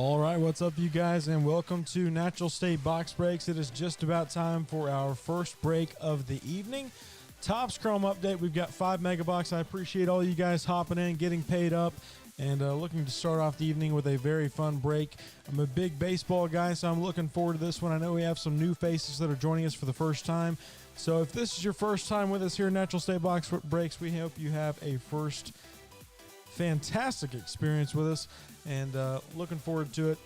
All right, what's up, you guys, and welcome to Natural State Box Breaks. It is just about time for our first break of the evening. Topps Chrome update. We've got 5 megabucks. I appreciate all you guys hopping in, getting paid up, and looking to start off the evening with a very fun break. I'm a big baseball guy, so I'm looking forward to this one. I know we have some new faces that are joining us for the first time. So if this is your first time with us here at Natural State Box Breaks, we hope you have a first fantastic experience with us, and looking forward to it.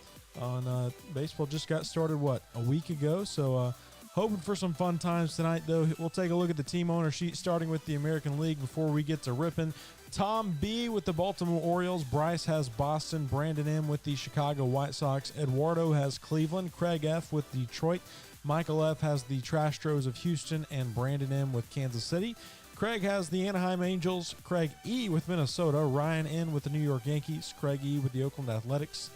Baseball just got started a week ago, so hoping for some fun times tonight. Though we'll take a look at the team owner sheet, starting with the American League before we get to ripping. Tom B with the Baltimore Orioles, Bryce has Boston, Brandon M with the Chicago White Sox, Eduardo has Cleveland, Craig F with Detroit, Michael F has the Astros of Houston, and Brandon M with Kansas City. Craig has the Anaheim Angels, Craig E with Minnesota, Ryan N with the New York Yankees, Craig E with the Oakland Athletics.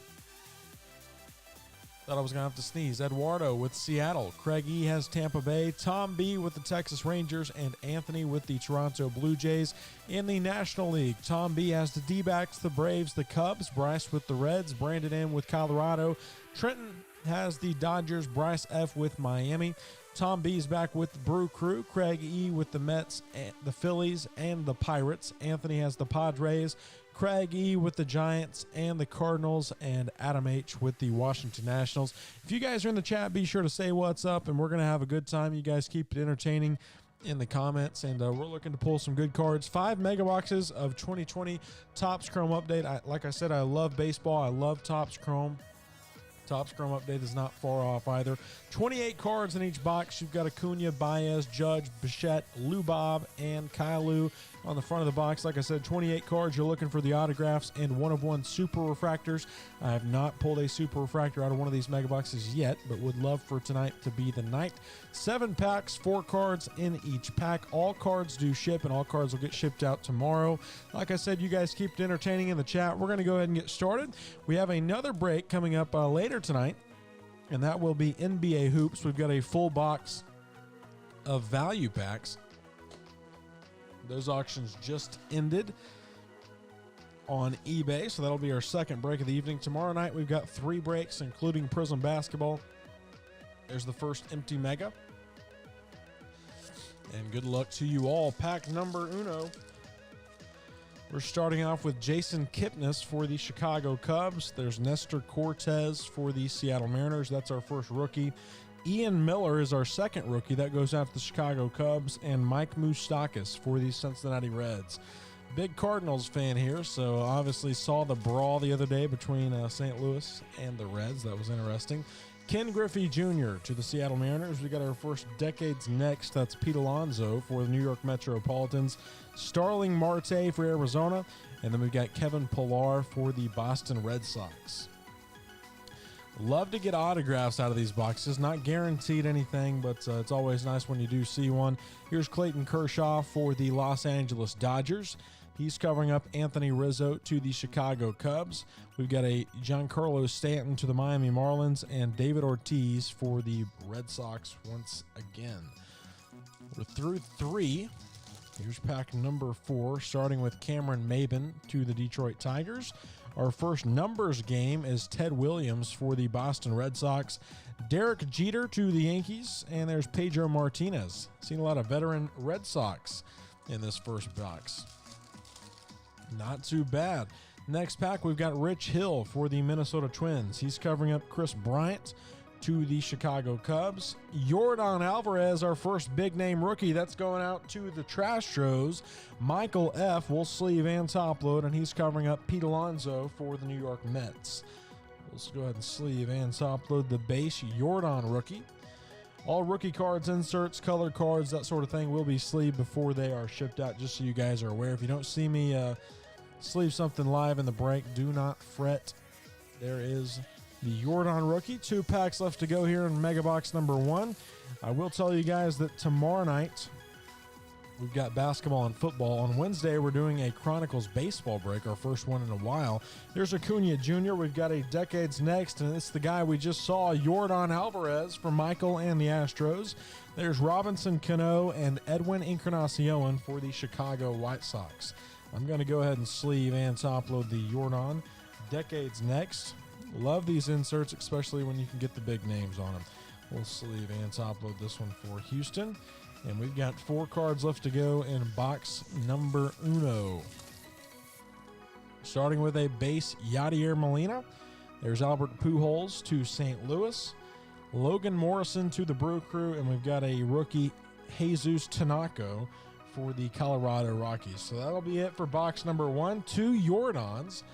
Thought I was going to have to sneeze. Eduardo with Seattle, Craig E has Tampa Bay, Tom B with the Texas Rangers, and Anthony with the Toronto Blue Jays. In the National League, Tom B has the D-backs, the Braves, the Cubs, Bryce with the Reds, Brandon M with Colorado, Trenton has the Dodgers, Bryce F with Miami. Tom B is back with the Brew Crew, Craig E with the Mets, the Phillies, and the Pirates. Anthony has the Padres, Craig E with the Giants and the Cardinals, and Adam H with the Washington Nationals. If you guys are in the chat, be sure to say what's up, and we're going to have a good time. You guys keep it entertaining in the comments, and we're looking to pull some good cards. 5 megaboxes of 2020 Topps Chrome update. Like I said, I love baseball. I love Topps Chrome. Topps Chrome update is not far off either. 28 cards in each box. You've got Acuna, Baez, Judge, Bichette, Lou Bob, and Kyle Lou on the front of the box. Like I said, 28 cards. You're looking for the autographs and one-of-one super refractors. I have not pulled a super refractor out of one of these mega boxes yet, but would love for tonight to be the night. 7 packs, 4 cards in each pack. All cards do ship, and all cards will get shipped out tomorrow. Like I said, you guys keep it entertaining in the chat. We're going to go ahead and get started. We have another break coming up later tonight, and that will be NBA Hoops. We've got a full box of value packs. Those auctions just ended on eBay, so that'll be our second break of the evening. Tomorrow night, we've got 3 breaks, including Prism Basketball. There's the first empty mega. And good luck to you all. Pack number uno. We're starting off with Jason Kipnis for the Chicago Cubs. There's Nestor Cortez for the Seattle Mariners. That's our first rookie. Ian Miller is our second rookie. That goes out to the Chicago Cubs. And Mike Moustakas for the Cincinnati Reds. Big Cardinals fan here, so obviously saw the brawl the other day between St. Louis and the Reds. That was interesting. Ken Griffey Jr. to the Seattle Mariners. We got our first Decades Next. That's Pete Alonso for the New York Metropolitans. Starling Marte for Arizona. And then we've got Kevin Pillar for the Boston Red Sox. Love to get autographs out of these boxes. Not guaranteed anything, but it's always nice when you do see one. Here's Clayton Kershaw for the Los Angeles Dodgers. He's covering up Anthony Rizzo to the Chicago Cubs. We've got a Giancarlo Stanton to the Miami Marlins, and David Ortiz for the Red Sox once again. We're through 3. Here's pack number 4, starting with Cameron Maybin to the Detroit Tigers. Our first numbers game is Ted Williams for the Boston Red Sox. Derek Jeter to the Yankees, and there's Pedro Martinez. Seen a lot of veteran Red Sox in this first box. Not too bad. Next pack, we've got Rich Hill for the Minnesota Twins. He's covering up Chris Bryant to the Chicago Cubs. Yordan Alvarez, our first big-name rookie. That's going out to the Astros. Michael F. will sleeve and top load, and he's covering up Pete Alonso for the New York Mets. Let's go ahead and sleeve and top load the base Yordan rookie. All rookie cards, inserts, color cards, that sort of thing will be sleeved before they are shipped out, just so you guys are aware. If you don't see me sleeve something live in the break, do not fret. There is the Yordan rookie. 2 packs left to go here in Mega Box number 1. I will tell you guys that tomorrow night we've got basketball and football. On Wednesday, we're doing a Chronicles baseball break, our first one in a while. There's Acuna Jr. We've got a Decades Next, and it's the guy we just saw, Yordan Alvarez for Michael and the Astros. There's Robinson Cano and Edwin Encarnacion for the Chicago White Sox. I'm going to go ahead and sleeve and top load the Yordan Decades Next. Love these inserts, especially when you can get the big names on them. We'll sleeve and top load this one for Houston. And we've got 4 cards left to go in box number uno. Starting with a base Yadier Molina. There's Albert Pujols to St. Louis. Logan Morrison to the Brew Crew. And we've got a rookie Jesus Tanaka for the Colorado Rockies. So that'll be it for box number 1. 2 Jordans.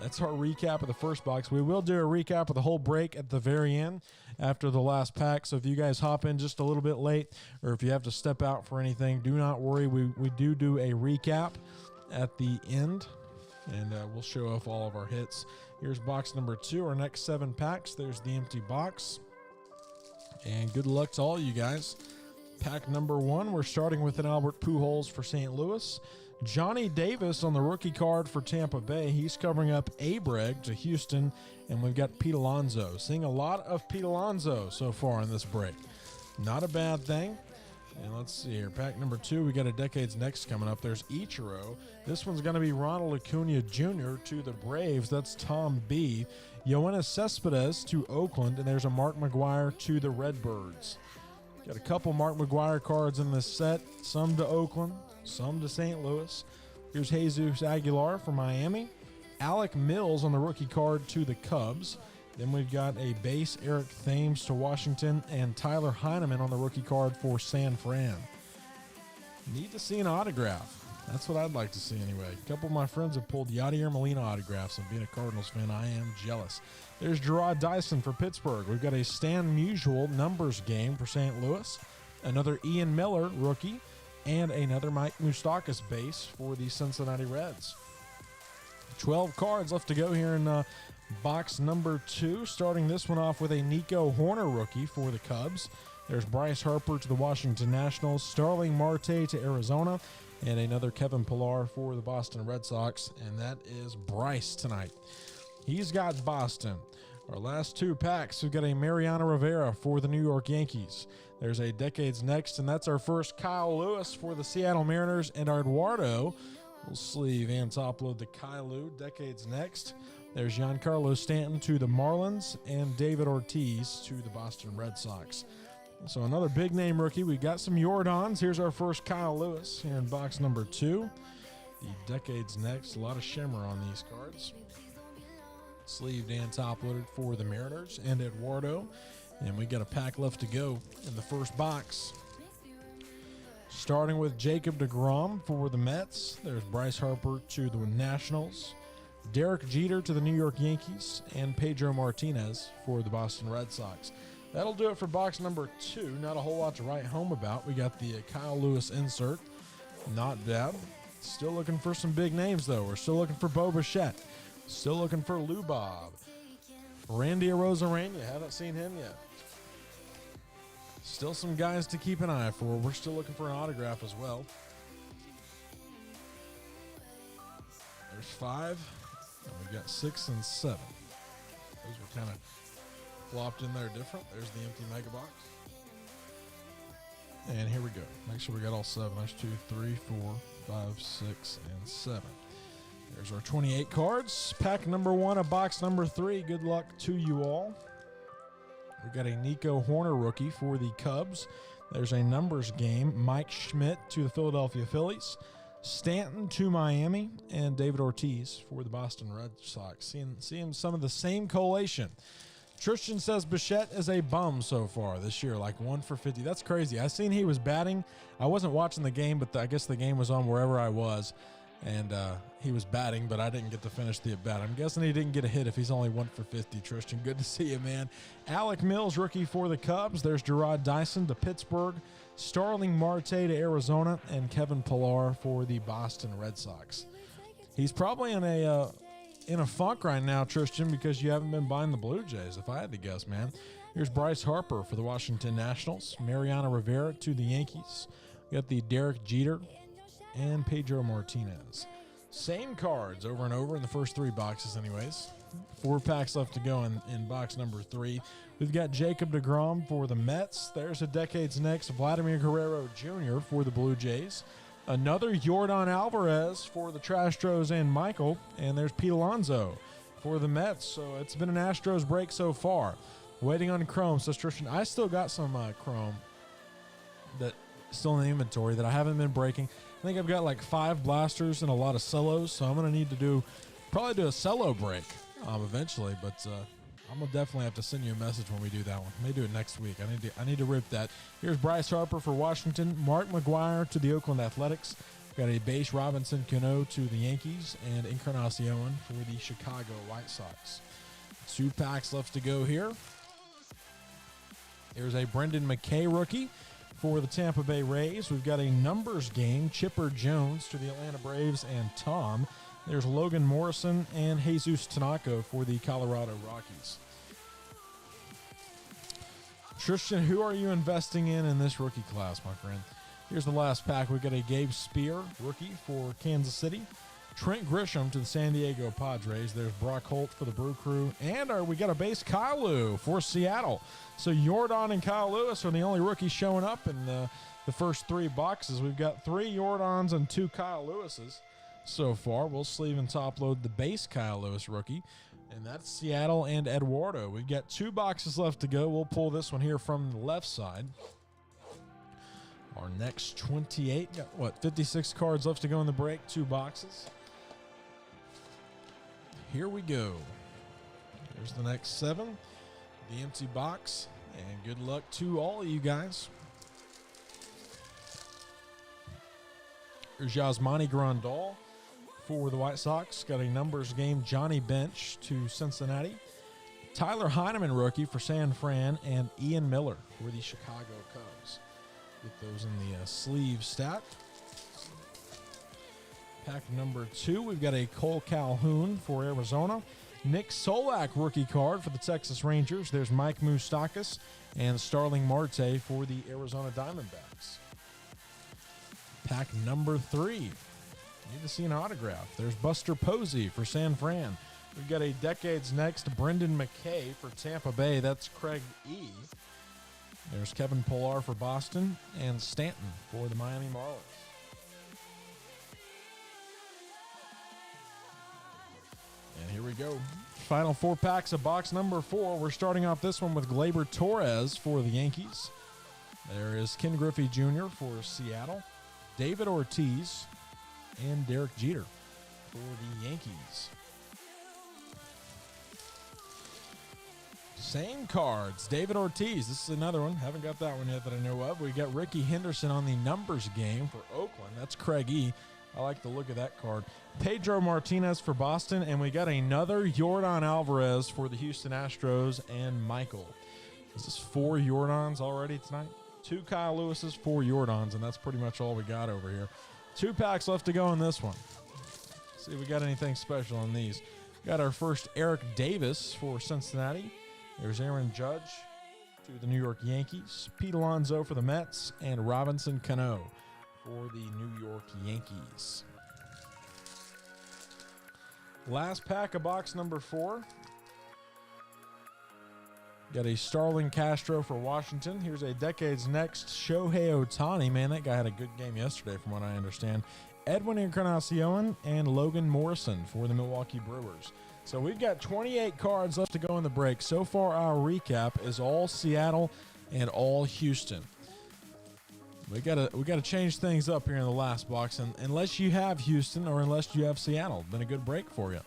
That's our recap of the first box. We will do a recap of the whole break at the very end after the last pack. So if you guys hop in just a little bit late, or if you have to step out for anything, do not worry. We do a recap at the end, and we'll show off all of our hits. Here's box number 2, our next 7 packs. There's the empty box. And good luck to all you guys. Pack number 1, we're starting with an Albert Pujols for St. Louis. Johnny Davis on the rookie card for Tampa Bay. He's covering up Abreg to Houston, and we've got Pete Alonso. Seeing a lot of Pete Alonso so far in this break. Not a bad thing. And let's see here. Pack number 2, we got a Decades Next coming up. There's Ichiro. This one's going to be Ronald Acuna Jr. to the Braves. That's Tom B. Yoenis Cespedes to Oakland, and there's a Mark McGwire to the Redbirds. Got a couple Mark McGwire cards in this set. Some to Oakland, some to St. Louis. Here's Jesus Aguilar for Miami. Alec Mills on the rookie card to the Cubs. Then we've got a base Eric Thames to Washington and Tyler Heineman on the rookie card for San Fran. Need to see an autograph. That's what I'd like to see anyway. A couple of my friends have pulled Yadier Molina autographs, and being a Cardinals fan, I am jealous. There's Gerard Dyson for Pittsburgh. We've got a Stan Musial numbers game for St. Louis. Another Ian Miller rookie, and another Mike Moustakas base for the Cincinnati Reds. 12 cards left to go here in box number 2. Starting this one off with a Nico Hoerner rookie for the Cubs. There's Bryce Harper to the Washington Nationals, Starling Marte to Arizona, and another Kevin Pillar for the Boston Red Sox, and that is Bryce tonight. He's got Boston. Our last 2 packs, we've got a Mariano Rivera for the New York Yankees. There's a Decades Next, and that's our first Kyle Lewis for the Seattle Mariners, and our Eduardo. We'll sleeve and top load the Kyle Decades Next. There's Giancarlo Stanton to the Marlins, and David Ortiz to the Boston Red Sox. So another big name rookie. We got some Jordans. Here's our first Kyle Lewis here in box number 2. The Decades Next. A lot of shimmer on these cards. Sleeved and top loaded for the Mariners and Eduardo. And we got a pack left to go in the first box. Starting with Jacob deGrom for the Mets. There's Bryce Harper to the Nationals. Derek Jeter to the New York Yankees. And Pedro Martinez for the Boston Red Sox. That'll do it for box number 2. Not a whole lot to write home about. We got the Kyle Lewis insert. Not bad. Still looking for some big names, though. We're still looking for Bo Bichette. Still looking for Lou Bob. Randy Arozarena. Haven't seen him yet. Still some guys to keep an eye for. We're still looking for an autograph as well. There's 5. And we've got 6 and 7. Those were kind of flopped in there different. There's the empty mega box. And here we go. Make sure we got all 7. There's 2, 3, 4, 5, 6, and 7. There's our 28 cards. Pack number 1 of box number 3. Good luck to you all. We got a Nico Hoerner rookie for the Cubs. There's a numbers game. Mike Schmidt to the Philadelphia Phillies. Stanton to Miami, and David Ortiz for the Boston Red Sox. Seeing some of the same collation. Tristan says Bichette is a bum so far this year, like 1 for 50. That's crazy. I seen he was batting. I wasn't watching the game, but I guess the game was on wherever I was, and he was batting, but I didn't get to finish the at-bat. I'm guessing he didn't get a hit if he's only 1 for 50, Tristan. Good to see you, man. Alec Mills, rookie for the Cubs. There's Gerard Dyson to Pittsburgh. Starling Marte to Arizona, and Kevin Pillar for the Boston Red Sox. He's probably in a funk right now, Tristan, because you haven't been buying the Blue Jays, if I had to guess, man. Here's Bryce Harper for the Washington Nationals. Mariano Rivera to the Yankees. We got the Derek Jeter and Pedro Martinez. Same cards over and over in the first 3 boxes anyways. 4 packs left to go in box number 3. We've got Jacob deGrom for the Mets. There's a Decades Next. Vladimir Guerrero Jr. for the Blue Jays. Another Yordan Alvarez for the Trastros and Michael. And there's Pete Alonso for the Mets. So it's been an Astros break so far. Waiting on Chrome, says Tristan. I still got some Chrome that still in the inventory that I haven't been breaking. I think I've got like 5 blasters and a lot of cellos, so I'm going to need to probably do a cello break eventually, but I'm going to definitely have to send you a message when we do that one. May do it next week. I need to rip that. Here's Bryce Harper for Washington, Mark McGwire to the Oakland Athletics. Got a base Robinson Cano to the Yankees and Encarnacion for the Chicago White Sox. 2 packs left to go here. There's a Brendan McKay rookie for the Tampa Bay Rays. We've got a numbers game, Chipper Jones to the Atlanta Braves and Tom. There's Logan Morrison and Jesus Tanaka for the Colorado Rockies. Tristan, who are you investing in this rookie class, my friend? Here's the last pack. We've got a Gabe Spear rookie for Kansas City. Trent Grisham to the San Diego Padres. There's Brock Holt for the Brew Crew. And we got a base Kyle Lewis for Seattle. So Yordan and Kyle Lewis are the only rookies showing up in the first 3 boxes. We've got 3 Yordans and 2 Kyle Lewises so far. We'll sleeve and top load the base Kyle Lewis rookie. And that's Seattle and Eduardo. We've got 2 boxes left to go. We'll pull this one here from the left side. Our next 28, 56 cards left to go in the break, 2 boxes. Here we go. There's the next 7, the empty box, and good luck to all of you guys. Here's Yasmani Grandal for the White Sox. Got a numbers game, Johnny Bench to Cincinnati. Tyler Heineman rookie for San Fran, and Ian Miller for the Chicago Cubs. Get those in the sleeve stacked. Pack number 2, we've got a Cole Calhoun for Arizona. Nick Solak rookie card for the Texas Rangers. There's Mike Moustakas and Starling Marte for the Arizona Diamondbacks. Pack number 3. Need to see an autograph. There's Buster Posey for San Fran. We've got a Decades Next Brendan McKay for Tampa Bay. That's Craig E. There's Kevin Pillar for Boston and Stanton for the Miami Marlins. And here we go. Final 4 packs of box number 4. We're starting off this one with Gleyber Torres for the Yankees. There is Ken Griffey Jr. for Seattle. David Ortiz and Derek Jeter for the Yankees. Same cards. David Ortiz. This is another one. Haven't got that one yet that I know of. We got Ricky Henderson on the numbers game for Oakland. That's Craig E. I like the look of that card. Pedro Martinez for Boston. And we got another Yordan Alvarez for the Houston Astros and Michael. Is this 4 Yordans already tonight? 2 Kyle Lewises, 4 Yordans, and that's pretty much all we got over here. 2 packs left to go in this one. See if we got anything special on these. Got our first Eric Davis for Cincinnati. There's Aaron Judge to the New York Yankees. Pete Alonso for the Mets. And Robinson Cano for the New York Yankees. Last pack of box number 4. Got a Starlin Castro for Washington. Here's a Decades Next Shohei Ohtani. Man, that guy had a good game yesterday from what I understand. Edwin Encarnacion and Logan Morrison for the Milwaukee Brewers. So we've got 28 cards left to go in the break. So far, our recap is all Seattle and all Houston. We gotta change things up here in the last box, and unless you have Houston or unless you have Seattle, been a good break for you.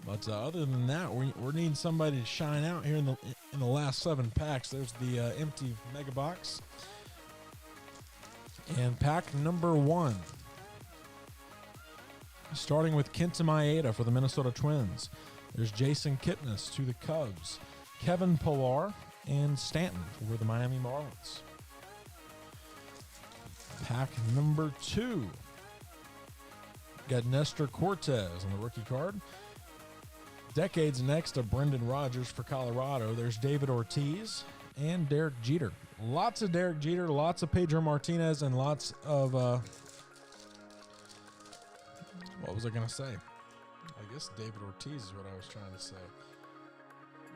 But other than that, we're needing somebody to shine out here in the last 7 packs. There's the empty mega box, and pack number 1. Starting with Kenta Maeda for the Minnesota Twins. There's Jason Kipnis to the Cubs. Kevin Pillar and Stanton for the Miami Marlins. Pack number 2. Got Nestor Cortez on the rookie card. Decades Next of Brendan Rodgers for Colorado. There's David Ortiz and Derek Jeter. Lots of Derek Jeter, lots of Pedro Martinez, and lots of what was I going to say? I guess David Ortiz is what I was trying to say.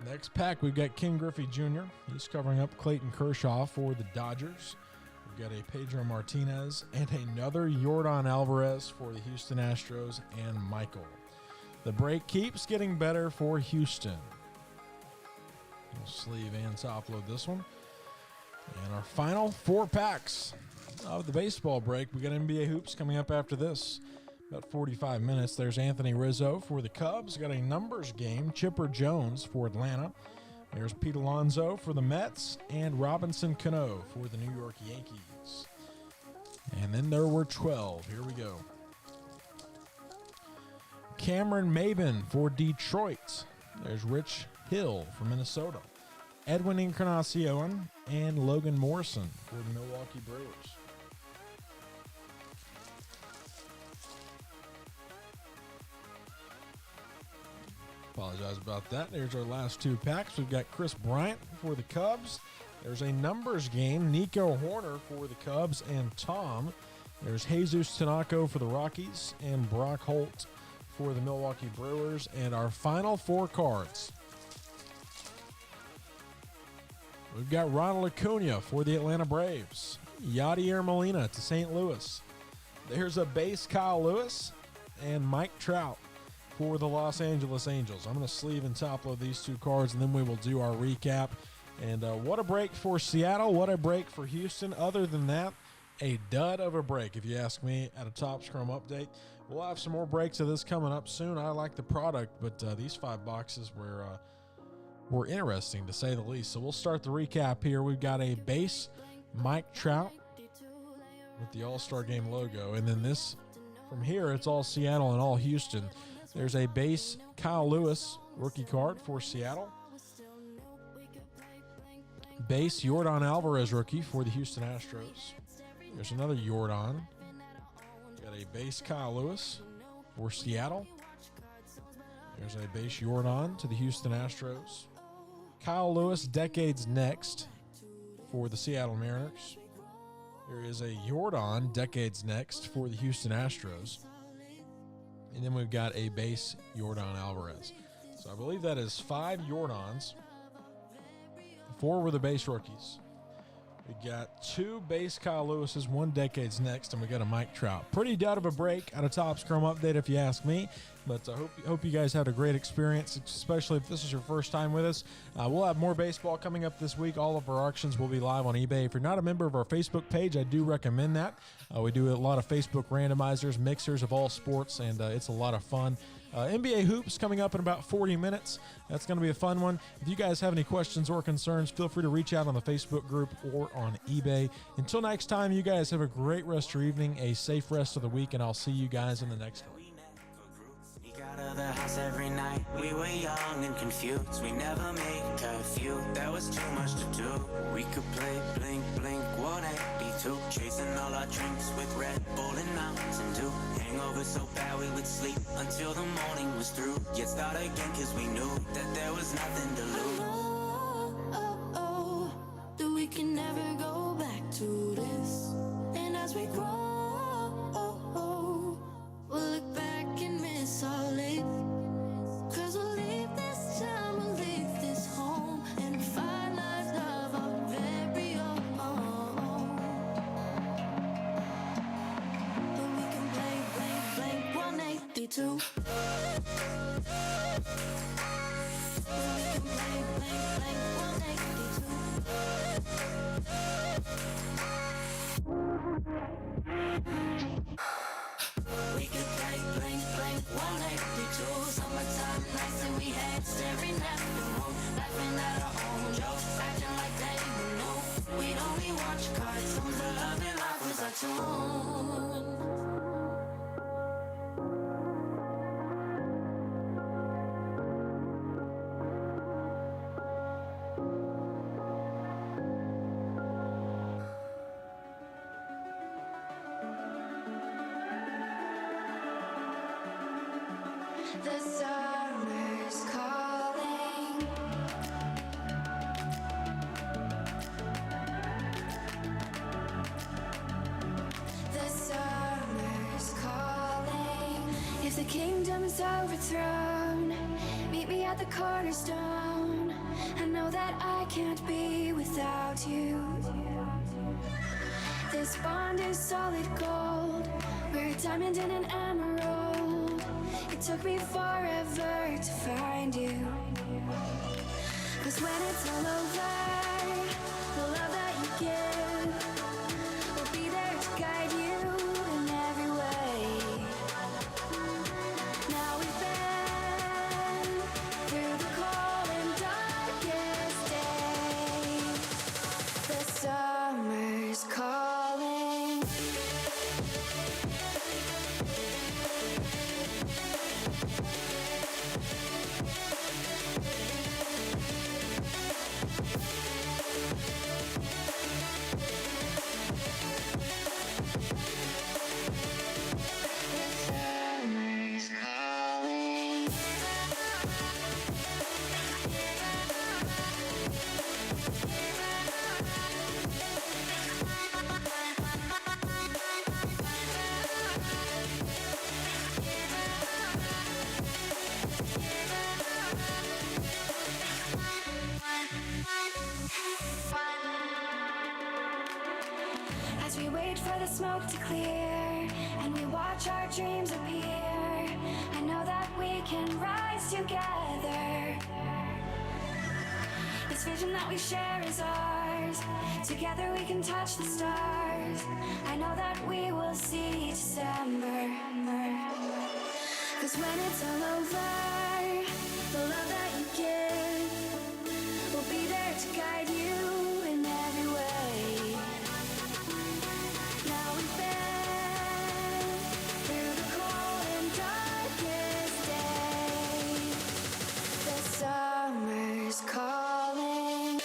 Next pack, we've got Ken Griffey Jr. He's covering up Clayton Kershaw for the Dodgers. We've got a Pedro Martinez and another Yordan Alvarez for the Houston Astros and Michael. The break keeps getting better for Houston. We'll sleeve and top load this one. And our final 4 packs of the baseball break. We got NBA hoops coming up after this. About 45 minutes. There's Anthony Rizzo for the Cubs. Got a numbers game. Chipper Jones for Atlanta. There's Pete Alonso for the Mets. And Robinson Cano for the New York Yankees. And then there were 12. Here we go. Cameron Maben for Detroit. There's Rich Hill for Minnesota. Edwin Encarnacion and Logan Morrison for the Milwaukee Brewers. Apologize about that. There's our last 2 packs. We've got Chris Bryant for the Cubs. There's a numbers game. Nico Horner for the Cubs and Tom. There's Jesus Tanaka for the Rockies and Brock Holt for the Milwaukee Brewers. And our final 4 cards. We've got Ronald Acuna for the Atlanta Braves. Yadier Molina to St. Louis. There's a base Kyle Lewis and Mike Trout for the Los Angeles Angels. I'm going to sleeve and top load these 2 cards, and then we will do our recap. And what a break for Seattle. What a break for Houston. Other than that, a dud of a break, if you ask me, at a Top Scrum update. We'll have some more breaks of this coming up soon. I like the product, but these 5 boxes were interesting, to say the least. So we'll start the recap here. We've got a base Mike Trout with the All-Star Game logo. And then this, from here, it's all Seattle and all Houston. There's a base Kyle Lewis rookie card for Seattle. Base Yordan Alvarez rookie for the Houston Astros. There's another Yordan. Got a base Kyle Lewis for Seattle. There's a base Yordan to the Houston Astros. Kyle Lewis, Decades Next for the Seattle Mariners. There is a Yordan, Decades Next for the Houston Astros. And then we've got a base Yordan Alvarez. So I believe that is 5 Yordans. 4 were the base rookies. We got 2 base Kyle Lewis's, 1 Decades Next, and we got a Mike Trout. Pretty dud of a break at a Top Scrum update, if you ask me. But I hope you guys had a great experience, especially if this is your first time with us. We'll have more baseball coming up this week. All of our auctions will be live on eBay. If you're not a member of our Facebook page, I do recommend that. We do a lot of Facebook randomizers, mixers of all sports, and it's a lot of fun. NBA Hoops coming up in about 40 minutes. That's going to be a fun one. If you guys have any questions or concerns, feel free to reach out on the Facebook group or on eBay. Until next time, you guys have a great rest of your evening, a safe rest of the week, and I'll see you guys in the next one. Out of the house every night, we were young and confused. We never made curfew, there was too much to do. We could play Blink, Blink 182, chasing all our drinks with Red Bull and Mountain Dew. Hangover so bad we would sleep until the morning was through. Yet start again cause we knew that there was nothing to lose. That we can never go back to this. And as we grow, we'll look back and miss our life. Cause we'll leave this town, we'll leave this home, and find our love our very own. But we can blank 182. But we can blank 182. We could blank 182. Summertime nights and we had staring at the moon, laughing at our own jokes, acting like they would know. We'd only watch cartoons, but love and life was our tune. The summer's calling. The summer's calling. If the kingdom is overthrown, meet me at the cornerstone. I know that I can't be without you. This bond is solid gold. We're a diamond and an emerald. took me forever to find you. 'Cause when it's all over, the love that you give will be there to guide you in every way. Now we've been through the cold and darkest days. The summer's calling. As we wait for the smoke to clear and we watch our dreams appear, I know that we can rise together. This vision that we share is ours. Together we can touch the stars. I know that we will see December. 'Cause when it's all over, the love that you give will be there to guide you in every way. Now we've been through the cold and darkest days. The summer's calling.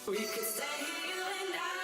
We could stay here, you and I.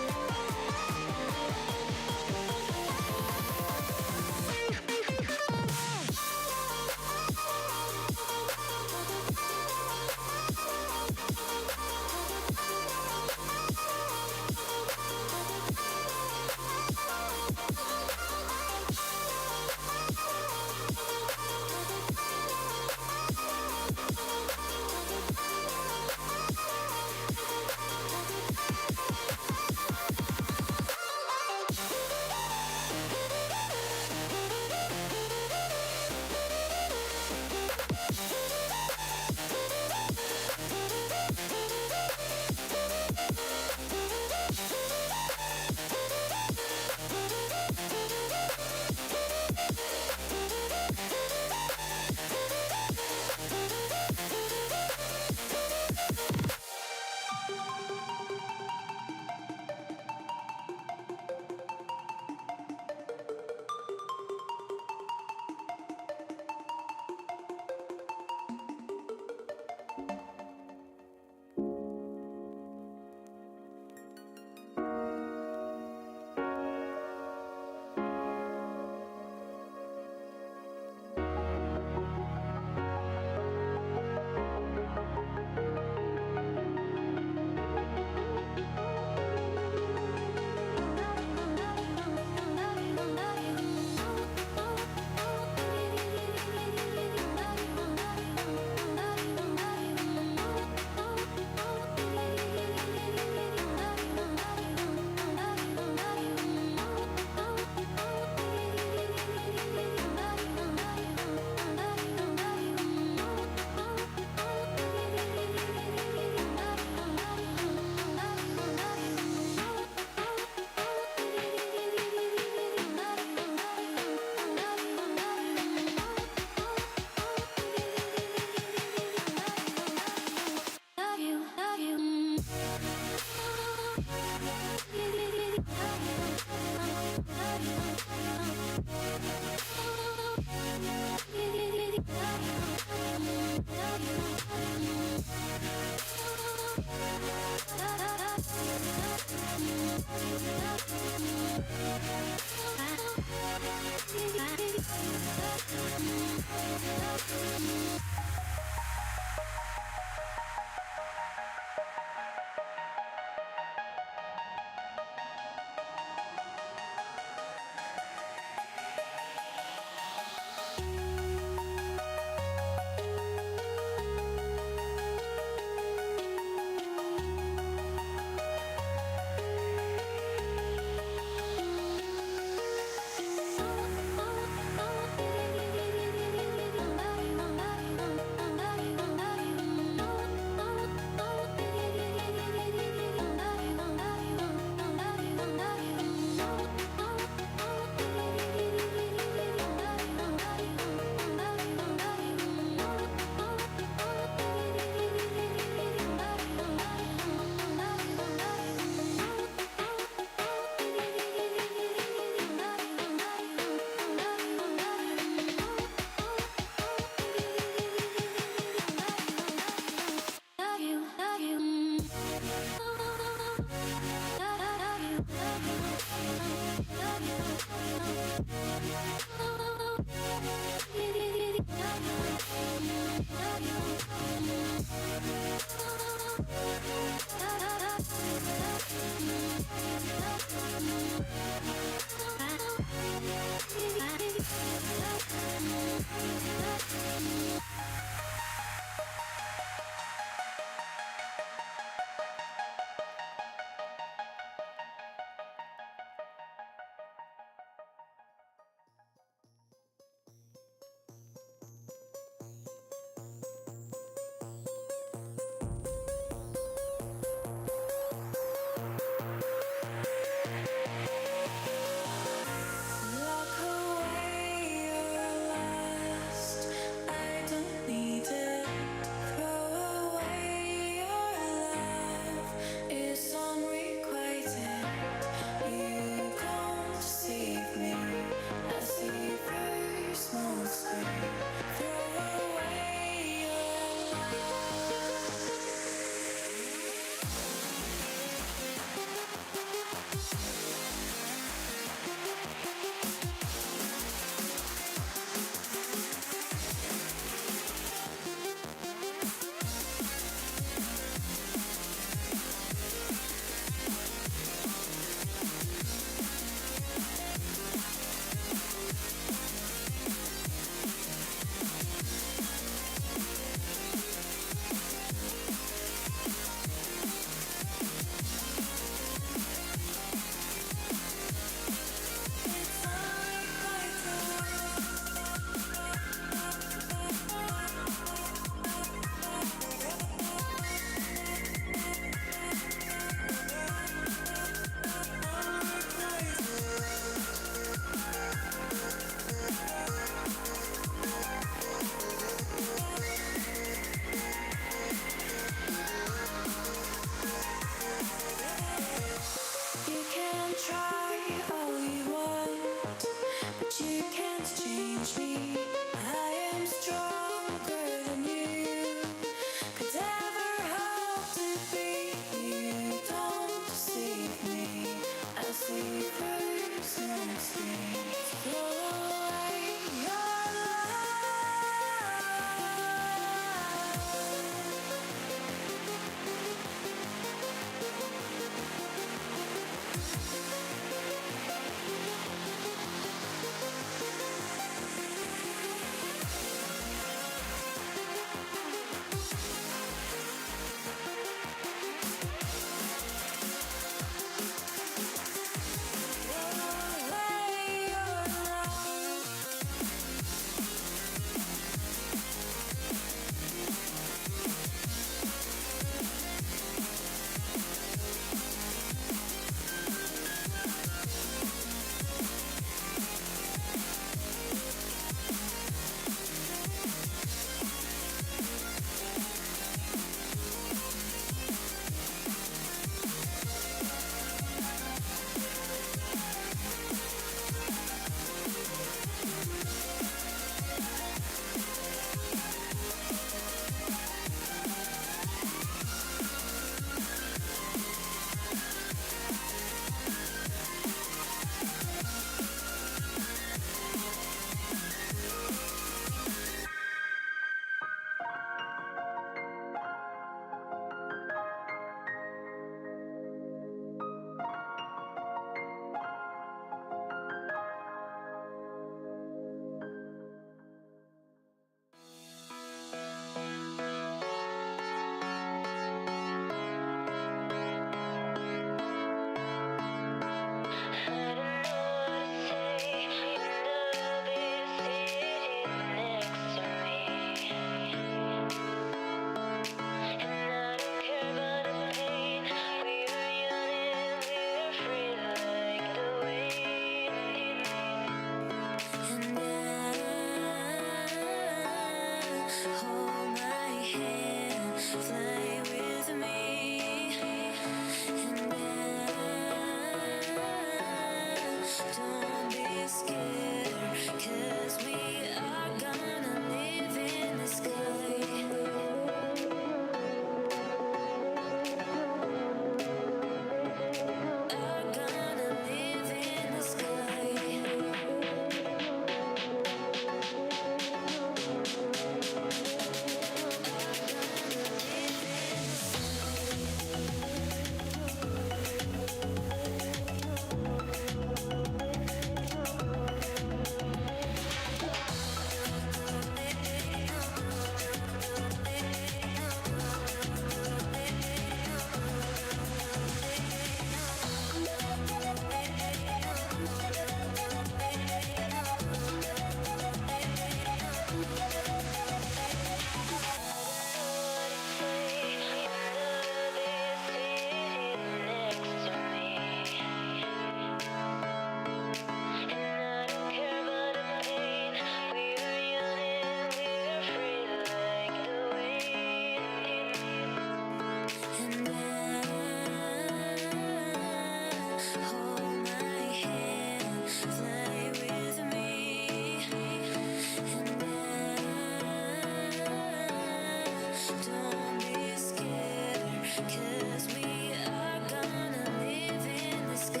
'cause we are gonna live in the sky.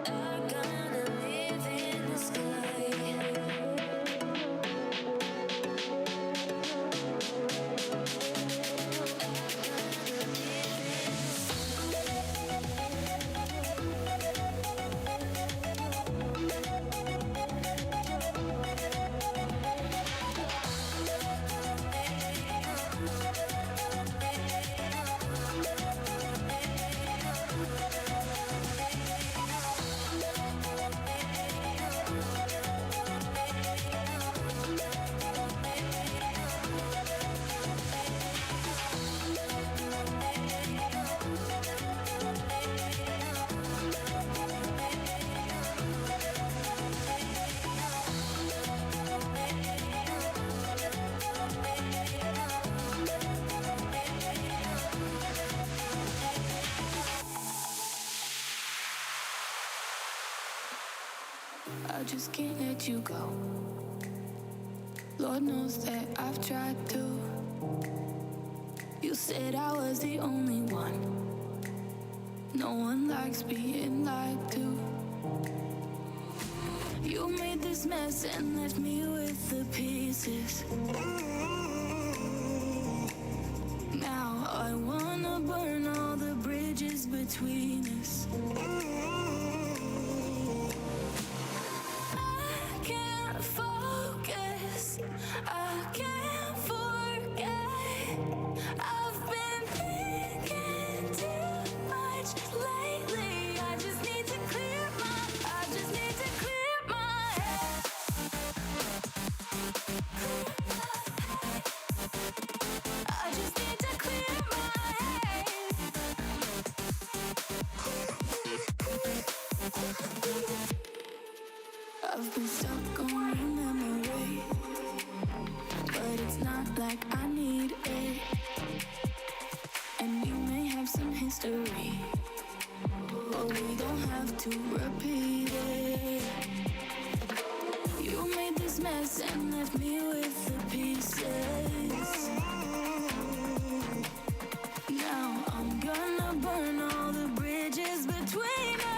Are gonna live in the sky. I just can't let you go. Lord knows that I've tried to. You said I was the only one. No one likes being lied to. You made this mess and left me with the pieces. Now I wanna burn all the bridges between us. I can't forget. I've been thinking too much lately. I just need to clear my head. I just need to clear my head. I've been stuck on your memory, but it's not like I need it. And you may have some history, but we don't have to repeat it. You made this mess and left me with the pieces. Now I'm gonna burn all the bridges between us.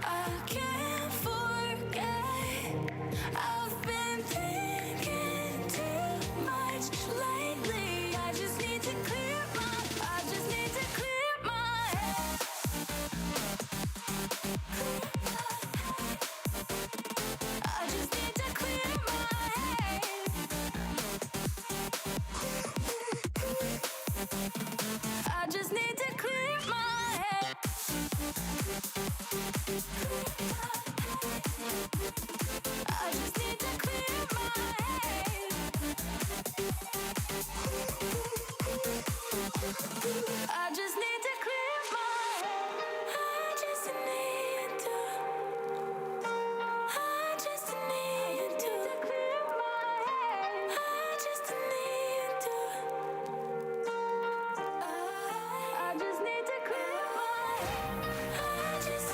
I can't forget. I've been thinking too much lately. I just need to clear my head. I just need to clear my head. I just need to clear my head. I just need to clear my head. I just need to clear my head. I just need to. I just need to clear my head. I just need to. I just need to clear my head. I just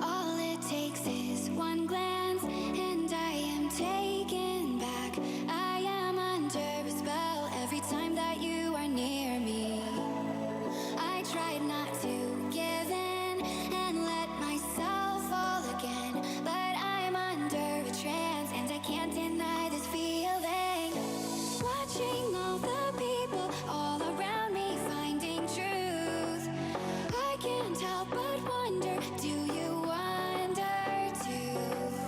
All it takes is one glance, and I am taken back. I am under a spell every time that you are near me. I tried not to give in and let myself fall again, but I'm under a trance and I can't deny this feeling. Watching all the people all around me finding truth, I can't help but wonder, do you wonder too?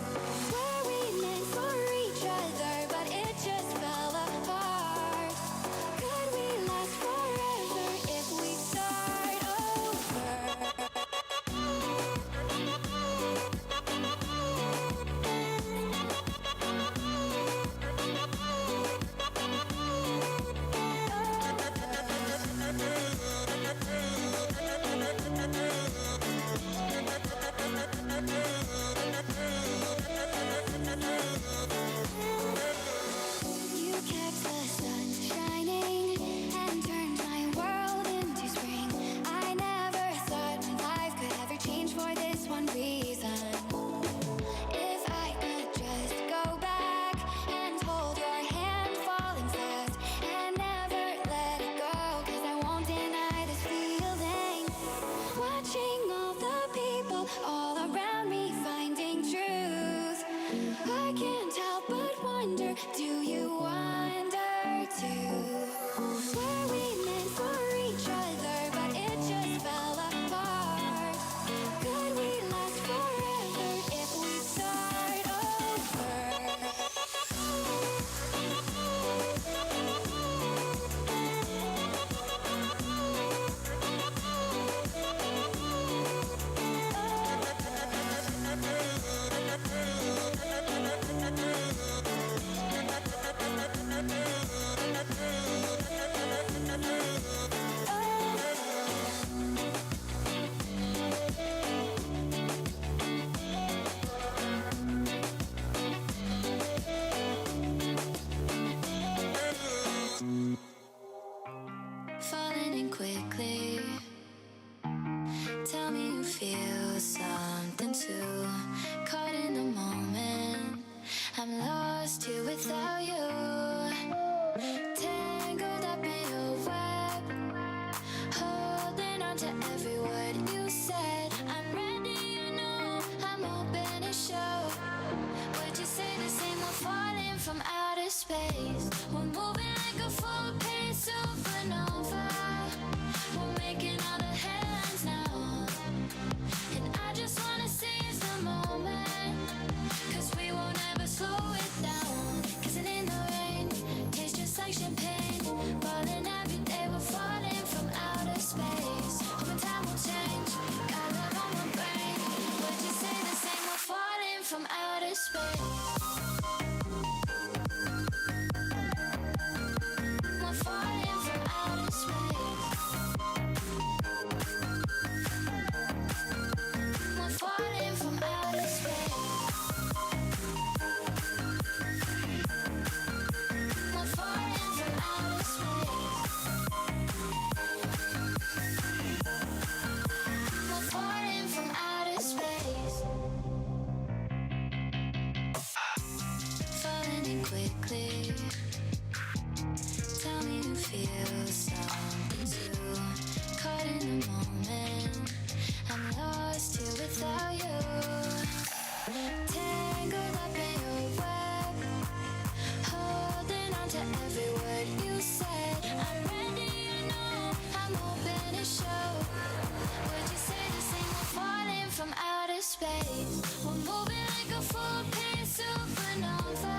We're moving like a full-paced supernova.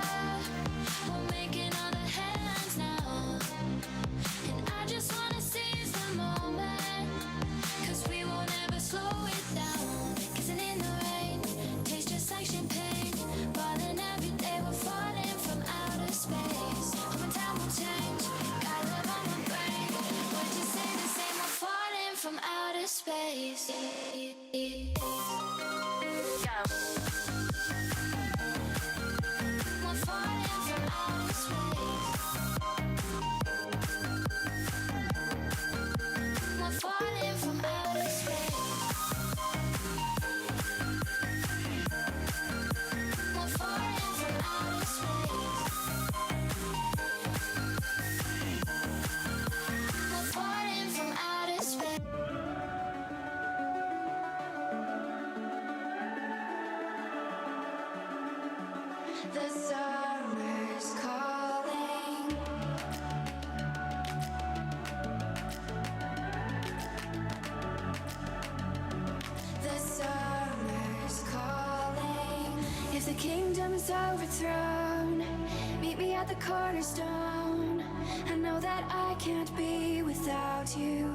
We're making all the headlines now. And I just wanna seize the moment, 'cause we won't ever slow it down. Kissing in the rain, tastes just like champagne. Falling every day, we're falling from outer space. Hoping time will change, got love on my brain. What you say the same, we're falling from outer space. We're falling from outer space. We're falling from outer space. We're falling from outer space. We're falling from outer space. The summer's calling. The summer's calling. If the kingdom is overthrown, meet me at the cornerstone. I know that I can't be without you.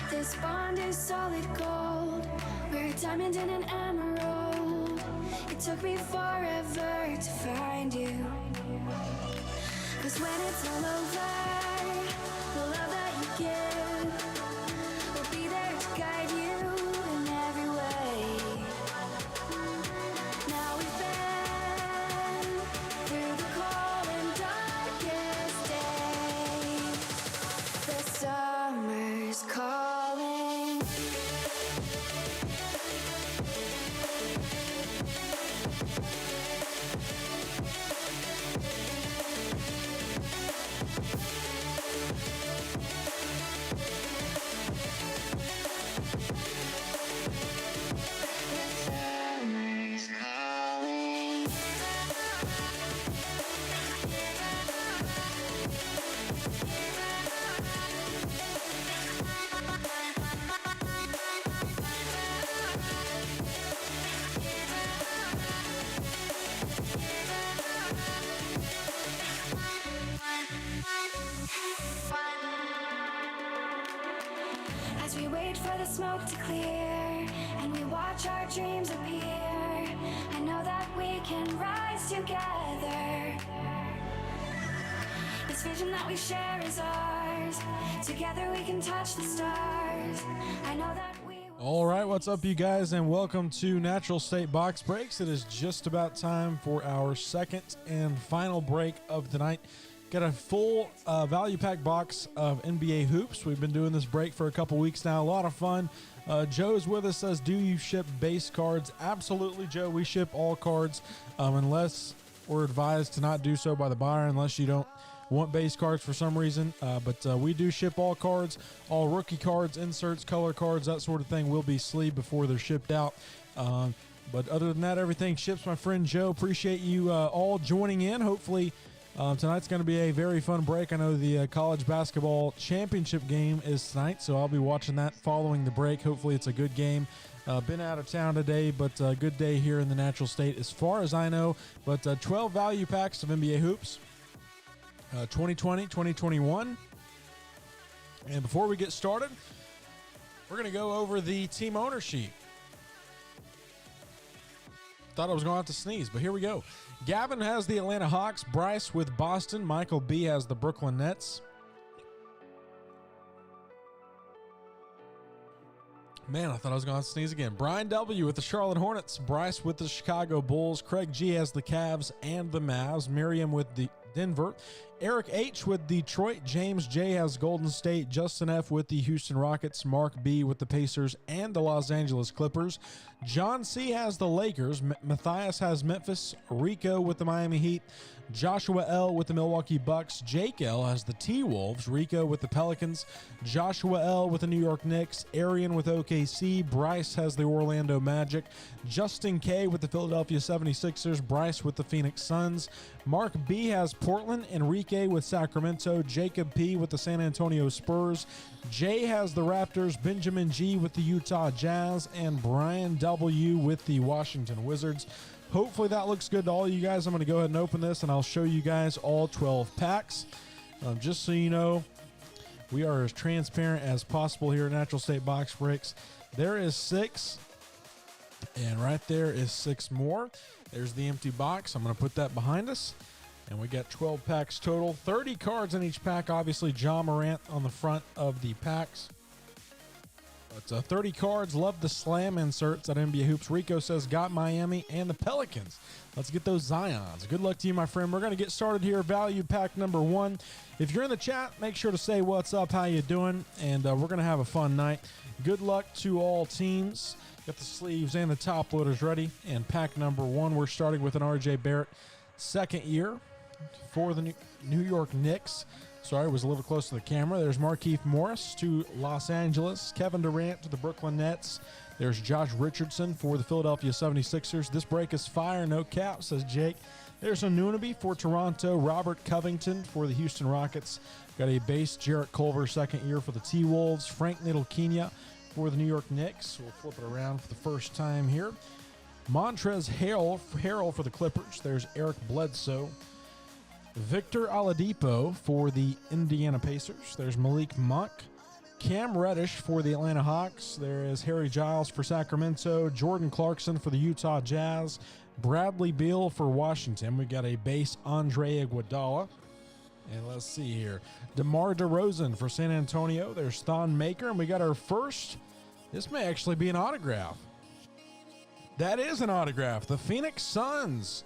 This bond is solid gold. We're a diamond and an emerald. It took me forever to find you. 'Cause when it's all over, the love that you give will be there to guide you in every way. Now we've been through the cold and darkest days. The summer's calling. Summer's calling. As we wait for the smoke to clear and we watch our dreams appear, I know that we can rise together. This vision that we share is ours. Together we can touch the stars. I know that we will. All right, what's up, you guys, and welcome to Natural State Box Breaks. It is just about time for our second and final break of the night. Got a full value pack box of NBA hoops. We've been doing this break for a couple weeks now. A lot of fun. Joe is with us, says, do you ship base cards? Absolutely, Joe. We ship all cards unless we're advised to not do so by the buyer, unless you don't want base cards for some reason. But we do ship all cards, all rookie cards, inserts, color cards, that sort of thing will be sleeved before they're shipped out. But other than that, everything ships, my friend Joe. Appreciate you all joining in. Hopefully, tonight's going to be a very fun break. I know the college basketball championship game is tonight, so I'll be watching that following the break. Hopefully it's a good game. Been out of town today, but a good day here in the Natural State as far as I know. But 12 value packs of NBA hoops, 2020, 2021. And before we get started, we're going to go over the team owner sheet. Thought I was going to have to sneeze, but here we go. Gavin has the Atlanta Hawks. Bryce with Boston. Michael B has the Brooklyn Nets. Man, I thought I was going to have to sneeze again. Brian W with the Charlotte Hornets. Bryce with the Chicago Bulls. Craig G has the Cavs and the Mavs. Miriam with the Denver. Eric H with Detroit. James J has Golden State. Justin F with the Houston Rockets. Mark B with the Pacers and the Los Angeles Clippers. John C has the Lakers. Matthias has Memphis. Rico with the Miami Heat. Joshua L with the Milwaukee Bucks. Jake L has the T-Wolves. Rico with the Pelicans. Joshua L with the New York Knicks. Arian with OKC. Bryce has the Orlando Magic. Justin K with the Philadelphia 76ers. Bryce with the Phoenix Suns. Mark B has Portland, Enrique with Sacramento, Jacob P with the San Antonio Spurs, Jay has the Raptors, Benjamin G with the Utah Jazz, and Brian W with the Washington Wizards. Hopefully that looks good to all you guys. I'm going to go ahead and open this, and I'll show you guys all 12 packs. Just so you know, we are as transparent as possible here at Natural State Box Breaks. There is 6, and right there is 6 more. There's the empty box. I'm going to put that behind us. And we got 12 packs total. 30 cards in each pack. Obviously, Ja Morant on the front of the packs. It's 30 cards. Love the slam inserts at NBA Hoops. Rico says, got Miami and the Pelicans. Let's get those Zions. Good luck to you, my friend. We're going to get started here. Value pack number 1. If you're in the chat, make sure to say what's up, how you doing, and we're going to have a fun night. Good luck to all teams. Got the sleeves and the top loaders ready. And pack number 1, we're starting with an R.J. Barrett, second year for the New York Knicks. Sorry, was a little close to the camera. There's Markieff Morris to Los Angeles. Kevin Durant to the Brooklyn Nets. There's Josh Richardson for the Philadelphia 76ers. This break is fire, no cap, says Jake. There's Anunoby for Toronto. Robert Covington for the Houston Rockets. Got a base Jarrett Culver, second year for the T-Wolves. Frank Ntilikina for the New York Knicks. We'll flip it around for the first time here. Montrezl Harrell for the Clippers. There's Eric Bledsoe. Victor Oladipo for the Indiana Pacers. There's Malik Monk. Cam Reddish for the Atlanta Hawks. There is Harry Giles for Sacramento. Jordan Clarkson for the Utah Jazz. Bradley Beal for Washington. We got a base Andre Iguodala. And let's see here. DeMar DeRozan for San Antonio. There's Thon Maker. And we got our first. This may actually be an autograph. That is an autograph. The Phoenix Suns.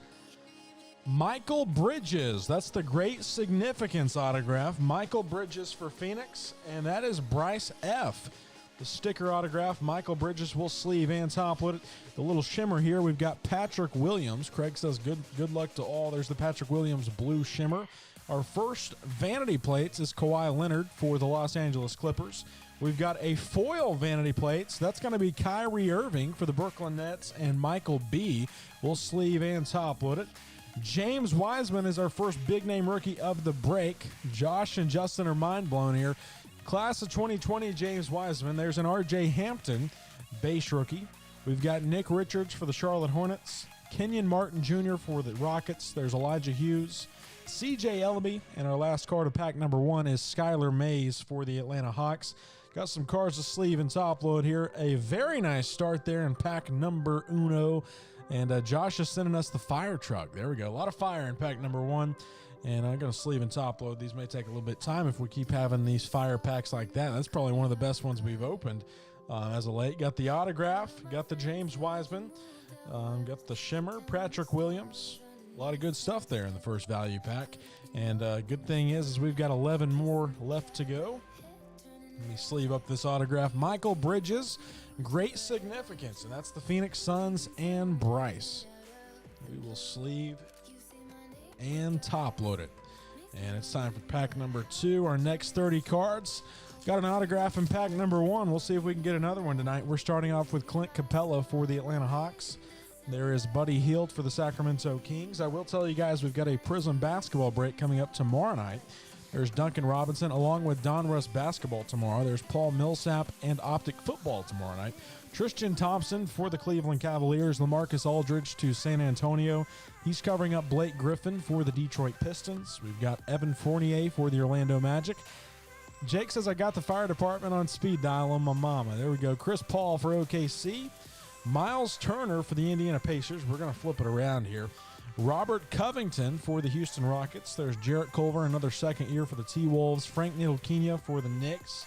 Michael Bridges. That's the Great Significance autograph. Michael Bridges for Phoenix. And that is Bryce F. The sticker autograph. Michael Bridges will sleeve and top load it. The little shimmer here. We've got Patrick Williams. Craig says good luck to all. There's the Patrick Williams blue shimmer. Our first vanity plates is Kawhi Leonard for the Los Angeles Clippers. We've got a foil vanity plates. That's going to be Kyrie Irving for the Brooklyn Nets, and Michael B. will sleeve and top load it. James Wiseman is our first big-name rookie of the break. Josh and Justin are mind-blown here. Class of 2020, James Wiseman. There's an R.J. Hampton base rookie. We've got Nick Richards for the Charlotte Hornets. Kenyon Martin Jr. for the Rockets. There's Elijah Hughes. C.J. Ellaby. And our last card of pack number 1 is Skylar Mays for the Atlanta Hawks. Got some cards to sleeve and top load here. A very nice start there in pack number 1. And Josh is sending us the fire truck. There we go. A lot of fire in pack number 1. And I'm going to sleeve and top load. These may take a little bit of time if we keep having these fire packs like that. That's probably one of the best ones we've opened as of late. Got the autograph. Got the James Wiseman. Got the shimmer. Patrick Williams. A lot of good stuff there in the first value pack. And good thing is we've got 11 more left to go. Let me sleeve up this autograph. Michael Bridges. Great Significance, and that's the Phoenix Suns and Bryce. We will sleeve and top load it. And it's time for pack number 2. Our next 30 cards. Got an autograph in pack number 1. We'll see if we can get another one tonight. We're starting off with Clint Capella for the Atlanta Hawks. There is Buddy Hield for the Sacramento Kings. I will tell you guys we've got a Prism basketball break coming up tomorrow night. There's Duncan Robinson along with Donruss basketball tomorrow. There's Paul Millsap and Optic football tomorrow night. Tristan Thompson for the Cleveland Cavaliers. LaMarcus Aldridge to San Antonio. He's covering up Blake Griffin for the Detroit Pistons. We've got Evan Fournier for the Orlando Magic. Jake says, I got the fire department on speed dial on my mama. There we go. Chris Paul for OKC. Miles Turner for the Indiana Pacers. We're going to flip it around here. Robert Covington for the Houston Rockets. There's Jarrett Culver, another second year for the T-Wolves. Frank Ntilikina for the Knicks.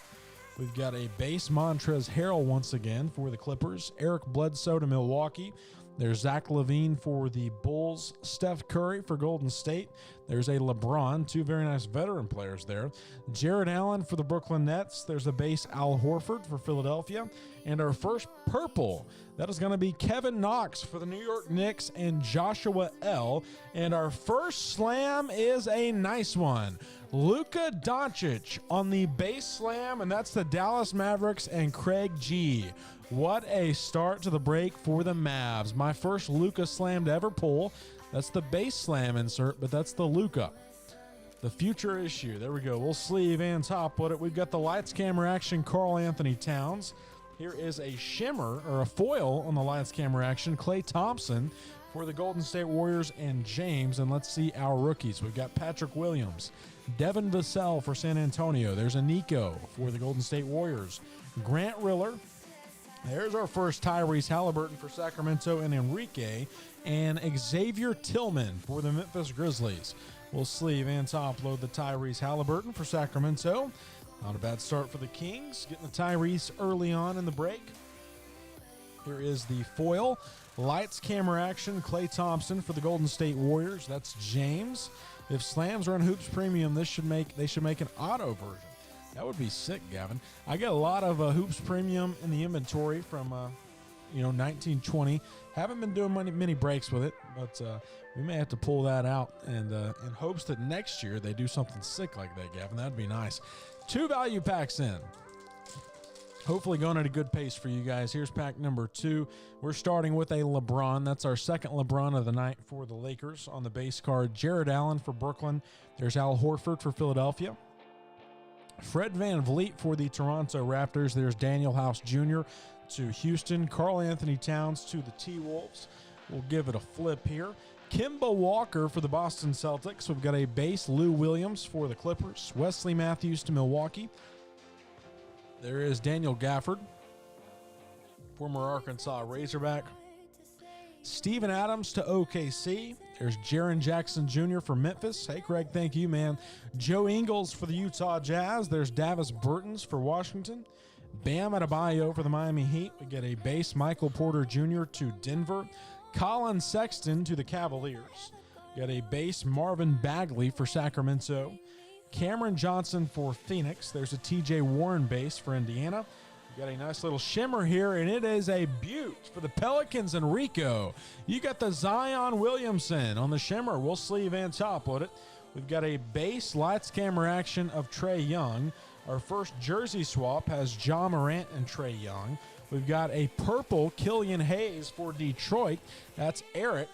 We've got a base Montrezl Harrell once again for the Clippers. Eric Bledsoe to Milwaukee. There's Zach LaVine for the Bulls. Steph Curry for Golden State. There's a LeBron, 2 very nice veteran players there. Jared Allen for the Brooklyn Nets. There's a base Al Horford for Philadelphia. And our first purple, that is going to be Kevin Knox for the New York Knicks and Joshua L. And our first slam is a nice one. Luka Doncic on the base slam, and that's the Dallas Mavericks and Craig G. What a start to the break for the Mavs. My first Luka slam to ever pull. That's the base slam insert, but that's the Luka. The future issue. There we go. We'll sleeve and top load it. We've got the lights, camera, action, Karl Anthony Towns. Here is a shimmer or a foil on the lights, camera, action, Klay Thompson for the Golden State Warriors and James. And let's see our rookies. We've got Patrick Williams, Devin Vassell for San Antonio. There's a Nico for the Golden State Warriors. Grant Riller. There's our first Tyrese Halliburton for Sacramento and Enrique. And Xavier Tillman for the Memphis Grizzlies. We'll sleeve and top load the Tyrese Halliburton for Sacramento. Not a bad start for the Kings. Getting the Tyrese early on in the break. Here is the foil. Lights, camera, action, Klay Thompson for the Golden State Warriors. That's James. If Slams run Hoops Premium, they should make an auto version. That would be sick, Gavin. I get a lot of Hoops Premium in the inventory from 1920. Haven't been doing many breaks with it, but we may have to pull that out and in hopes that next year they do something sick like that, Gavin. That'd be nice. 2 value packs in. Hopefully going at a good pace for you guys. Here's pack number 2. We're starting with a LeBron. That's our second LeBron of the night for the Lakers on the base card. Jared Allen for Brooklyn. There's Al Horford for Philadelphia. Fred VanVleet for the Toronto Raptors. There's Daniel House Jr. to Houston. Karl Anthony Towns to the T-Wolves. We'll give it a flip here. Kemba Walker for the Boston Celtics. We've got a base Lou Williams for the Clippers. Wesley Matthews to Milwaukee. There is Daniel Gafford, former Arkansas Razorback. Steven Adams to OKC. There's Jaren Jackson Jr. for Memphis. Hey, Craig, thank you, man. Joe Ingles for the Utah Jazz. There's Davis Bertans for Washington. Bam Adebayo for the Miami Heat. We get a base Michael Porter Jr. to Denver. Colin Sexton to the Cavaliers. Got a base Marvin Bagley for Sacramento. Cameron Johnson for Phoenix. There's a TJ Warren base for Indiana. We got a nice little shimmer here, and it is a beaut for the Pelicans and Rico. You got the Zion Williamson on the shimmer. We'll sleeve and top load it. We've got a base lights, camera, action of Trae Young. Our first jersey swap has Ja Morant and Trae Young. We've got a purple Killian Hayes for Detroit. That's Eric.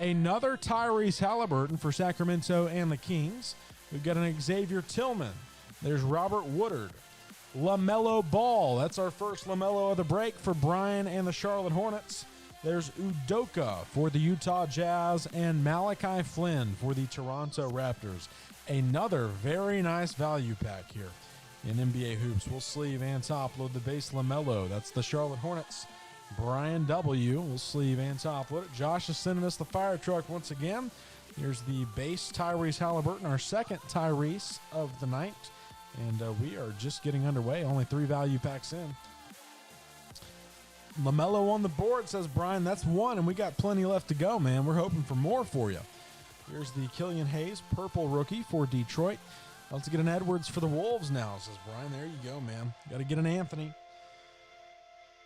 Another Tyrese Halliburton for Sacramento and the Kings. We've got an Xavier Tillman. There's Robert Woodard. LaMelo Ball. That's our first LaMelo of the break for Brian and the Charlotte Hornets. There's Udoka for the Utah Jazz and Malachi Flynn for the Toronto Raptors. Another very nice value pack here in NBA Hoops. We'll sleeve and top load the base LaMelo. That's the Charlotte Hornets. Brian W. will sleeve and top load it. Josh is sending us the fire truck once again. Here's the base Tyrese Halliburton, our second Tyrese of the night. And we are just getting underway. Only 3 value packs in. LaMelo on the board, says Brian. That's 1, and we got plenty left to go, man. We're hoping for more for you. Here's the Killian Hayes, purple rookie for Detroit. Let's get an Edwards for the Wolves now, says Brian. There you go, man. Got to get an Anthony.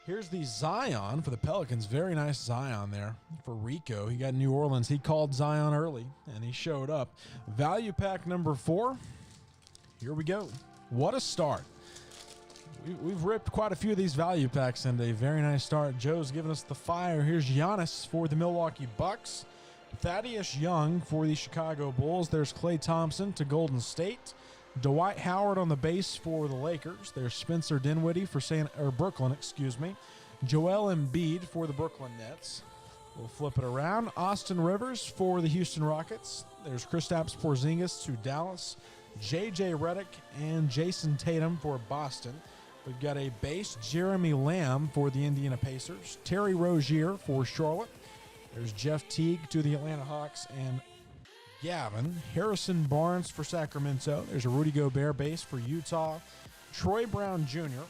Here's the Zion for the Pelicans. Very nice Zion there for Rico. He got New Orleans. He called Zion early, and he showed up. Value pack number 4. Here we go. What a start. We've ripped quite a few of these value packs, and a very nice start. Joe's giving us the fire. Here's Giannis for the Milwaukee Bucks. Thaddeus Young for the Chicago Bulls. There's Klay Thompson to Golden State. Dwight Howard on the base for the Lakers. There's Spencer Dinwiddie for Brooklyn. Joel Embiid for the Brooklyn Nets. We'll flip it around. Austin Rivers for the Houston Rockets. There's Kristaps Porzingis to Dallas. J.J. Redick and Jason Tatum for Boston. We've got a base Jeremy Lamb for the Indiana Pacers. Terry Rozier for Charlotte. There's Jeff Teague to the Atlanta Hawks and Gavin. Harrison Barnes for Sacramento. There's a Rudy Gobert base for Utah. Troy Brown Jr.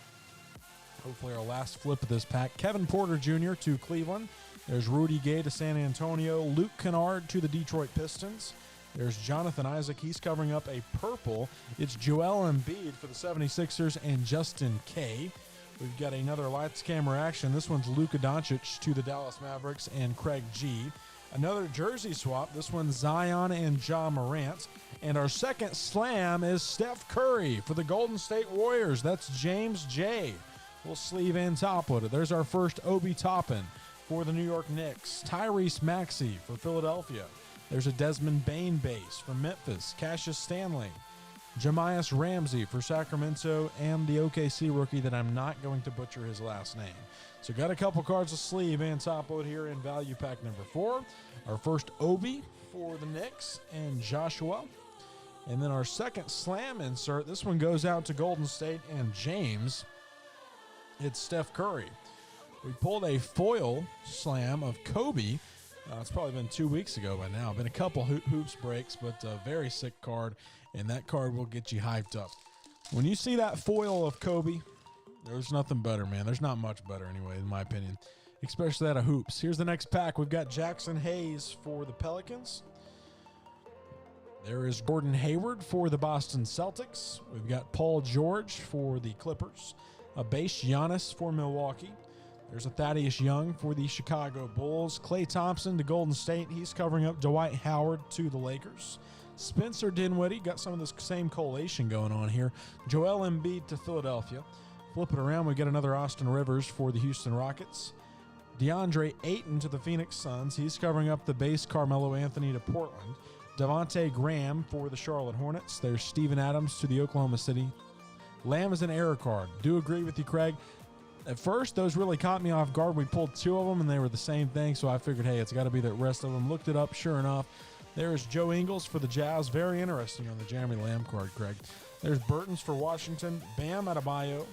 Hopefully our last flip of this pack. Kevin Porter Jr. to Cleveland. There's Rudy Gay to San Antonio. Luke Kennard to the Detroit Pistons. There's Jonathan Isaac. He's covering up a purple. It's Joel Embiid for the 76ers and Justin Kay. We've got another lights, camera, action. This one's Luka Doncic to the Dallas Mavericks and Craig G. Another jersey swap. This one's Zion and Ja Morant. And our second slam is Steph Curry for the Golden State Warriors. That's James J. We'll sleeve and top load it. There's our first Obi Toppin for the New York Knicks. Tyrese Maxey for Philadelphia. There's a Desmond Bain base from Memphis. Cassius Stanley. Jamias Ramsey for Sacramento, and the OKC rookie that I'm not going to butcher his last name. So got a couple cards to sleeve and top load here in value pack number 4. Our first Obi for the Knicks and Joshua. And then our second slam insert. This one goes out to Golden State and James. It's Steph Curry. We pulled a foil slam of Kobe. It's probably been 2 weeks ago by now. Been a couple hoops breaks, but a very sick card, and that card will get you hyped up. When you see that foil of Kobe, there's nothing better, man. There's not much better anyway, in my opinion, especially out of hoops. Here's the next pack. We've got Jackson Hayes for the Pelicans. There is Gordon Hayward for the Boston Celtics. We've got Paul George for the Clippers. A base Giannis for Milwaukee. There's a Thaddeus Young for the Chicago Bulls. Klay Thompson to Golden State. He's covering up Dwight Howard to the Lakers. Spencer Dinwiddie, got some of this same collation going on here. Joel Embiid to Philadelphia. Flip it around, we get another Austin Rivers for the Houston Rockets. DeAndre Ayton to the Phoenix Suns. He's covering up the base Carmelo Anthony to Portland. Devontae Graham for the Charlotte Hornets. There's Steven Adams to the Oklahoma City. Lamb is an error card. Do agree with you, Craig. At first, those really caught me off guard. We pulled 2 of them, and they were the same thing, so I figured, hey, it's got to be the rest of them. Looked it up. Sure enough, there's Joe Ingles for the Jazz. Very interesting on the Jeremy Lamb card, Craig. There's Burtons for Washington. Bam Adebayo.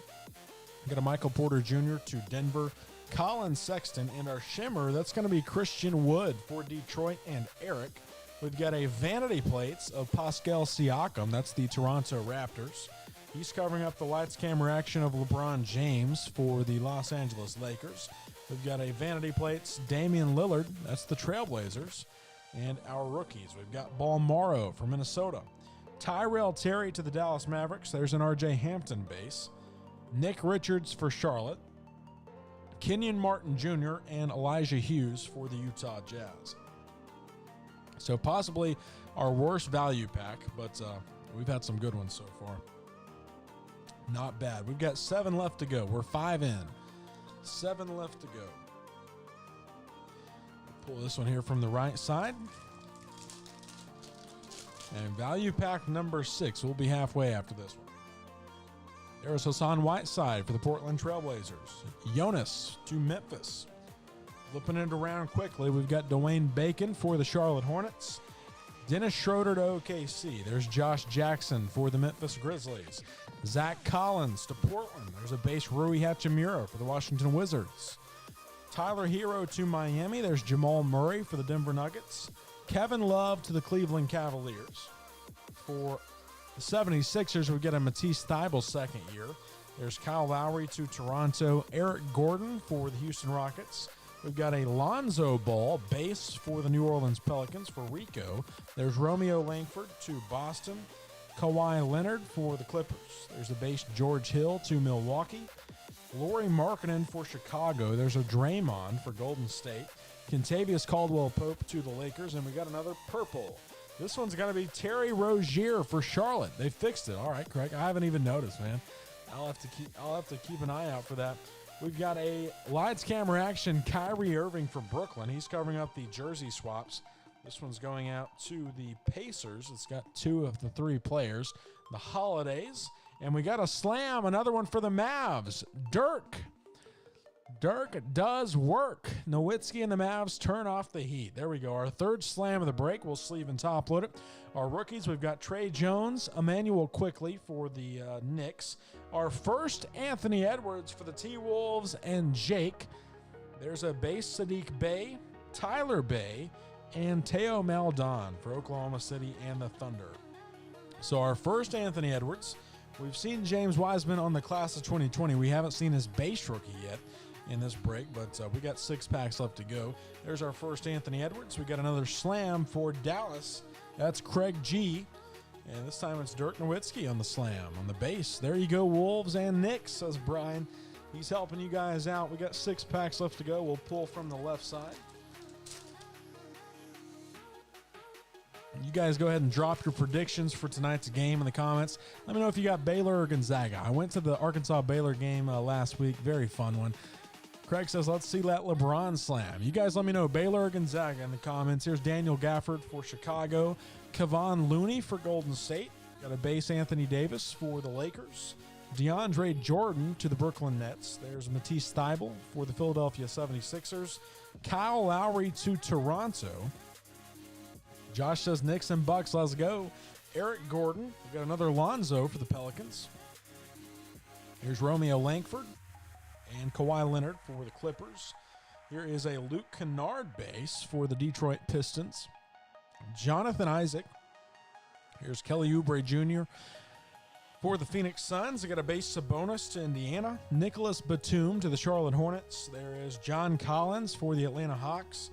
Got a Michael Porter Jr. to Denver. Colin Sexton. And our shimmer, that's going to be Christian Wood for Detroit and Eric. We've got a vanity plates of Pascal Siakam. That's the Toronto Raptors. He's covering up the lights camera action of LeBron James for the Los Angeles Lakers. We've got a vanity plates Damian Lillard. That's the Trailblazers. And our rookies, we've got Ball Morrow for Minnesota. Tyrell Terry to the Dallas Mavericks. There's an RJ Hampton base. Nick Richards for Charlotte. Kenyon Martin Jr. and Elijah Hughes for the Utah Jazz. So possibly our worst value pack, but we've had some good ones so far. Not bad. We've got 7 left to go. We're 5 in. 7 left to go. Pull this one here from the right side. And value pack number 6. We'll be halfway after this one. There's Hassan Whiteside for the Portland Trailblazers. Jonas to Memphis. Flipping it around quickly, we've got Dwayne Bacon for the Charlotte Hornets. Dennis Schroeder to OKC. There's Josh Jackson for the Memphis Grizzlies. Zach Collins to Portland. There's a base Rui Hachimura for the Washington Wizards. Tyler Hero to Miami. There's Jamal Murray for the Denver Nuggets. Kevin Love to the Cleveland Cavaliers. For the 76ers, we get a Matisse Thybulle second year. There's Kyle Lowry to Toronto. Eric Gordon for the Houston Rockets. We've got a Lonzo Ball base for the New Orleans Pelicans for Rico. There's Romeo Langford to Boston. Kawhi Leonard for the Clippers. There's a base George Hill to Milwaukee. Lauri Markkanen for Chicago. There's a Draymond for Golden State. Kentavious Caldwell-Pope to the Lakers. And we got another purple. This one's going to be Terry Rozier for Charlotte. They fixed it. All right, Craig. I haven't even noticed, man. I'll have to keep an eye out for that. We've got a lights, camera, action Kyrie Irving for Brooklyn. He's covering up the jersey swaps. This one's going out to the Pacers. It's got 2 of the 3 players. The Holidays. And we got a slam, another one for the Mavs. Dirk does work. Nowitzki and the Mavs turn off the heat. There we go. Our third slam of the break. We'll sleeve and top load it. Our rookies, we've got Trey Jones, Emmanuel Quickly for the Knicks. Our first, Anthony Edwards for the T-Wolves and Jake. There's a base Sadiq Bey, Tyler Bey, and Teo Maldon for Oklahoma City and the Thunder. So our first, Anthony Edwards. We've seen James Wiseman on the class of 2020. We haven't seen his base rookie yet in this break, but we got 6 packs left to go. There's our first Anthony Edwards. We got another slam for Dallas. That's Craig G. And this time it's Dirk Nowitzki on the slam, on the base. There you go, Wolves and Knicks, says Brian. He's helping you guys out. We got 6 packs left to go. We'll pull from the left side. You guys go ahead and drop your predictions for tonight's game in the comments. Let me know if you got Baylor or Gonzaga. I went to the Arkansas-Baylor game last week. Very fun one. Craig says, let's see that LeBron slam. You guys let me know. Baylor or Gonzaga in the comments. Here's Daniel Gafford for Chicago. Kevon Looney for Golden State. Got a base Anthony Davis for the Lakers. DeAndre Jordan to the Brooklyn Nets. There's Matisse Thybulle for the Philadelphia 76ers. Kyle Lowry to Toronto. Josh says Knicks and Bucks, let's go. Eric Gordon. We've got another Lonzo for the Pelicans. Here's Romeo Langford and Kawhi Leonard for the Clippers. Here is a Luke Kennard base for the Detroit Pistons. Jonathan Isaac. Here's Kelly Oubre Jr. for the Phoenix Suns. They got a base Sabonis to Indiana. Nicholas Batum to the Charlotte Hornets. There is John Collins for the Atlanta Hawks.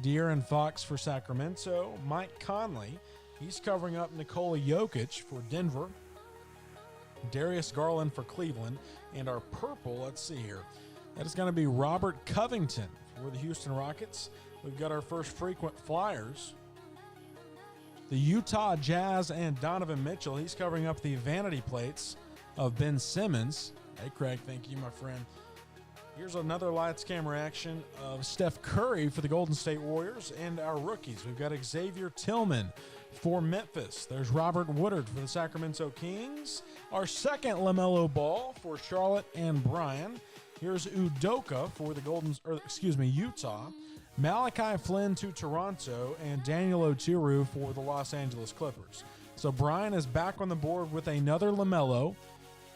De'Aaron Fox for Sacramento. Mike Conley. He's covering up Nikola Jokic for Denver. Darius Garland for Cleveland. And our purple, let's see here. That is going to be Robert Covington for the Houston Rockets. We've got our first frequent flyers. The Utah Jazz and Donovan Mitchell. He's covering up the vanity plates of Ben Simmons. Hey, Craig, thank you, my friend. Here's another lights, camera action of Steph Curry for the Golden State Warriors and our rookies. We've got Xavier Tillman for Memphis. There's Robert Woodard for the Sacramento Kings. Our second LaMelo Ball for Charlotte and Bryan. Here's Udoka for the Utah. Malachi Flynn to Toronto and Daniel Oturu for the Los Angeles Clippers. So Bryan is back on the board with another LaMelo.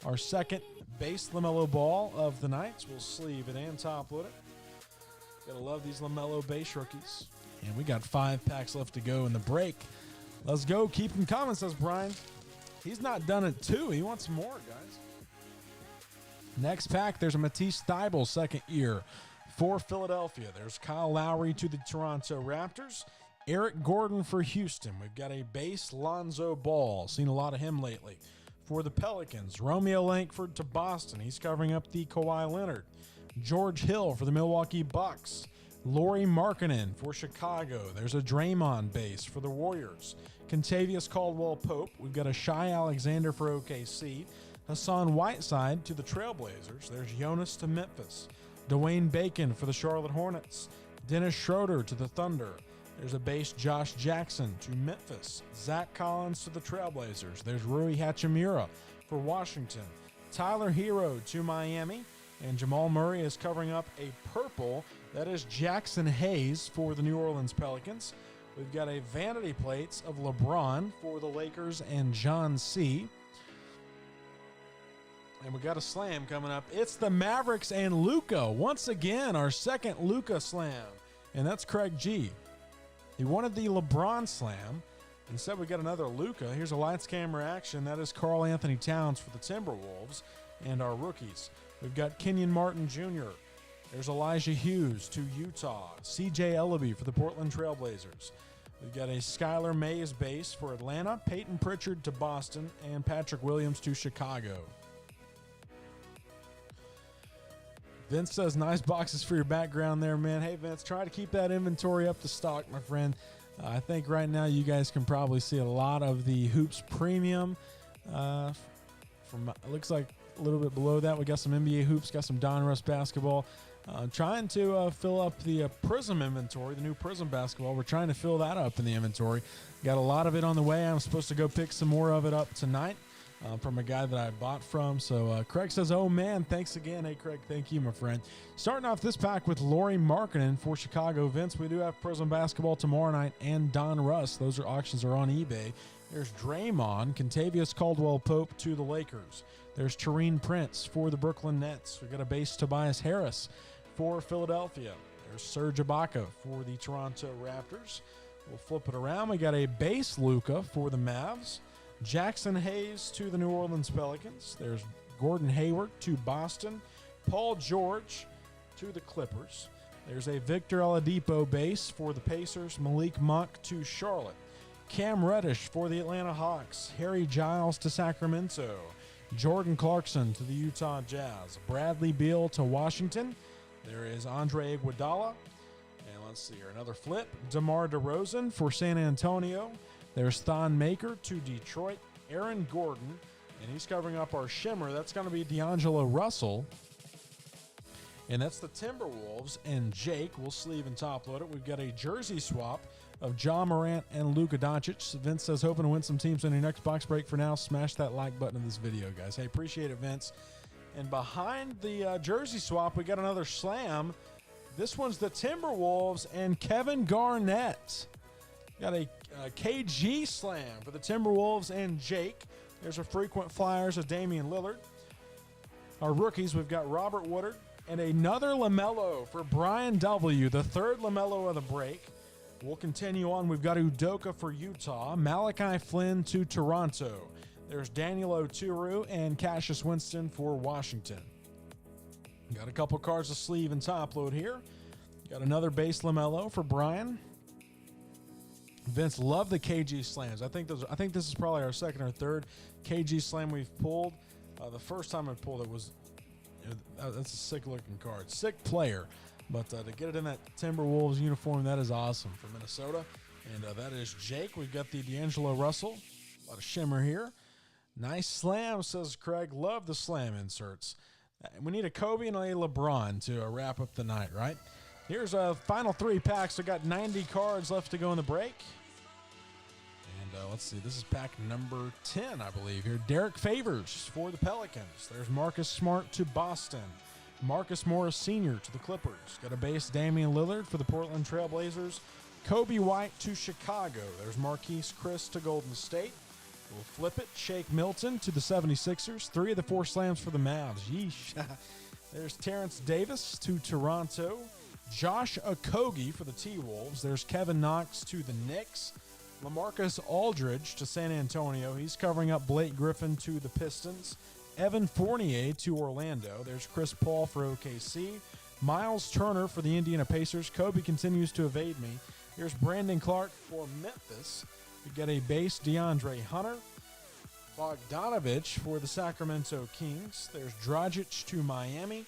Our second base LaMelo Ball of the night. We'll sleeve it and top load it. Gotta love these LaMelo base rookies. And we got 5 packs left to go in the break. Let's go. Keep them coming, says Bryan. He's not done it too. He wants more, guys. Next pack, there's a Matisse Thybulle second year for Philadelphia. There's Kyle Lowry to the Toronto Raptors. Eric Gordon for Houston. We've got a base Lonzo Ball. Seen a lot of him lately. For the Pelicans, Romeo Langford to Boston. He's covering up the Kawhi Leonard. George Hill for the Milwaukee Bucks. Lauri Markkanen for Chicago. There's a Draymond base for the Warriors. Contavious Caldwell-Pope. We've got a Shai Alexander for OKC. Hassan Whiteside to the Trailblazers. There's Jonas to Memphis. Dwayne Bacon for the Charlotte Hornets. Dennis Schroeder to the Thunder. There's a base Josh Jackson to Memphis. Zach Collins to the Trailblazers. There's Rui Hachimura for Washington. Tyler Hero to Miami. And Jamal Murray is covering up a purple. That is Jackson Hayes for the New Orleans Pelicans. We've got a vanity plates of LeBron for the Lakers and John C. And we got a slam coming up. It's the Mavericks and Luka. Once again, our second Luka slam. And that's Craig G. He wanted the LeBron slam. Instead, we got another Luka. Here's a lights, camera action. That is Karl Anthony Towns for the Timberwolves and our rookies. We've got Kenyon Martin Jr. There's Elijah Hughes to Utah. CJ Ellaby for the Portland Trailblazers. We've got a Skylar Mays base for Atlanta. Peyton Pritchard to Boston. And Patrick Williams to Chicago. Vince says, nice boxes for your background there, man. Hey, Vince, try to keep that inventory up to stock, my friend. I think right now you guys can probably see a lot of the Hoops Premium. It looks like a little bit below that, we got some NBA Hoops, got some Donruss basketball. Trying to fill up the Prism inventory, the new Prism basketball. We're trying to fill that up in the inventory. Got a lot of it on the way. I'm supposed to go pick some more of it up tonight. From a guy that I bought from. So Craig says, oh man, thanks again. Hey Craig, thank you, my friend. Starting off this pack with Lauri Markkanen for Chicago. Vince, we do have Prism basketball tomorrow night and Don Russ. Those auctions are on eBay. There's Draymond, Contavious Caldwell-Pope to the Lakers. There's Taurean Prince for the Brooklyn Nets. We've got a base Tobias Harris for Philadelphia. There's Serge Ibaka for the Toronto Raptors. We'll flip it around. We got a base Luka for the Mavs. Jackson Hayes to the New Orleans Pelicans. There's Gordon Hayward to Boston. Paul George to the Clippers. There's a Victor Oladipo base for the Pacers. Malik Monk to Charlotte. Cam Reddish for the Atlanta Hawks. Harry Giles to Sacramento. Jordan Clarkson to the Utah Jazz. Bradley Beal to Washington. There is Andre Iguodala. And let's see here, another flip. DeMar DeRozan for San Antonio. There's Thon Maker to Detroit. Aaron Gordon, and he's covering up our shimmer. That's going to be D'Angelo Russell. And that's the Timberwolves and Jake. We'll sleeve and top load it. We've got a jersey swap of John Morant and Luka Doncic. Vince says, hoping to win some teams in your next box break. For now, smash that like button in this video, guys. Hey, appreciate it, Vince. And behind the jersey swap, we got another slam. This one's the Timberwolves and Kevin Garnett. Got a KG slam for the Timberwolves and Jake. There's a frequent flyers of Damian Lillard. Our rookies, we've got Robert Woodard and another LaMelo for Brian W., the third LaMelo of the break. We'll continue on. We've got Udoka for Utah, Malachi Flynn to Toronto. There's Daniel Oturu and Cassius Winston for Washington. Got a couple cards to sleeve and top load here. Got another base LaMelo for Brian. Vince, love the KG slams. I think this is probably our second or third KG slam we've pulled. The first time I pulled it was, that's a sick looking card, sick player. But to get it in that Timberwolves uniform, that is awesome for Minnesota. And that is Jake. We've got the D'Angelo Russell. A lot of shimmer here. Nice slam, says Craig. Love the slam inserts. We need a Kobe and a LeBron to wrap up the night, right? Here's a final 3 packs. We got 90 cards left to go in the break. And let's see. This is pack number 10, I believe here. Derek Favors for the Pelicans. There's Marcus Smart to Boston. Marcus Morris Sr. to the Clippers. Got a base Damian Lillard for the Portland Trail Blazers. Kobe White to Chicago. There's Marquise Chris to Golden State. We'll flip it. Shake Milton to the 76ers. 3 of the 4 slams for the Mavs. Yeesh. There's Terrence Davis to Toronto. Josh Okogie for the T-Wolves. There's Kevin Knox to the Knicks. LaMarcus Aldridge to San Antonio. He's covering up Blake Griffin to the Pistons. Evan Fournier to Orlando. There's Chris Paul for OKC. Miles Turner for the Indiana Pacers. Kobe continues to evade me. Here's Brandon Clark for Memphis. We get a base DeAndre Hunter. Bogdanovich for the Sacramento Kings. There's Dragic to Miami.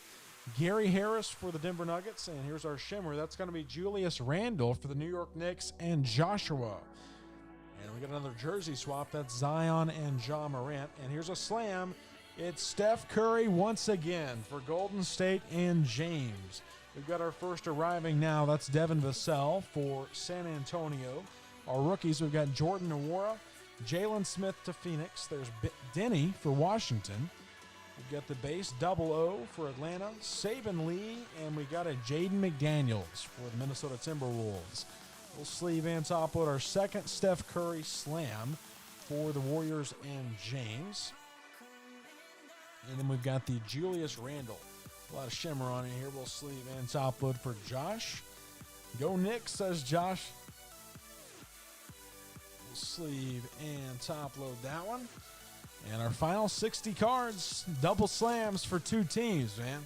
Gary Harris for the Denver Nuggets. And here's our shimmer. That's going to be Julius Randle for the New York Knicks and Joshua. And we got another jersey swap. That's Zion and Ja Morant. And here's a slam. It's Steph Curry once again for Golden State and James. We've got our first arriving now. That's Devin Vassell for San Antonio. Our rookies, we've got Jordan Nwora, Jalen Smith to Phoenix. There's Denny for Washington. We've got the base double O for Atlanta, Saban Lee, and we got a Jaden McDaniels for the Minnesota Timberwolves. We'll sleeve and top load our second Steph Curry slam for the Warriors and James. And then we've got the Julius Randle. A lot of shimmer on it here. We'll sleeve and top load for Josh. Go Knicks, says Josh. We'll sleeve and top load that one. And our final 60 cards, double slams for 2 teams, man.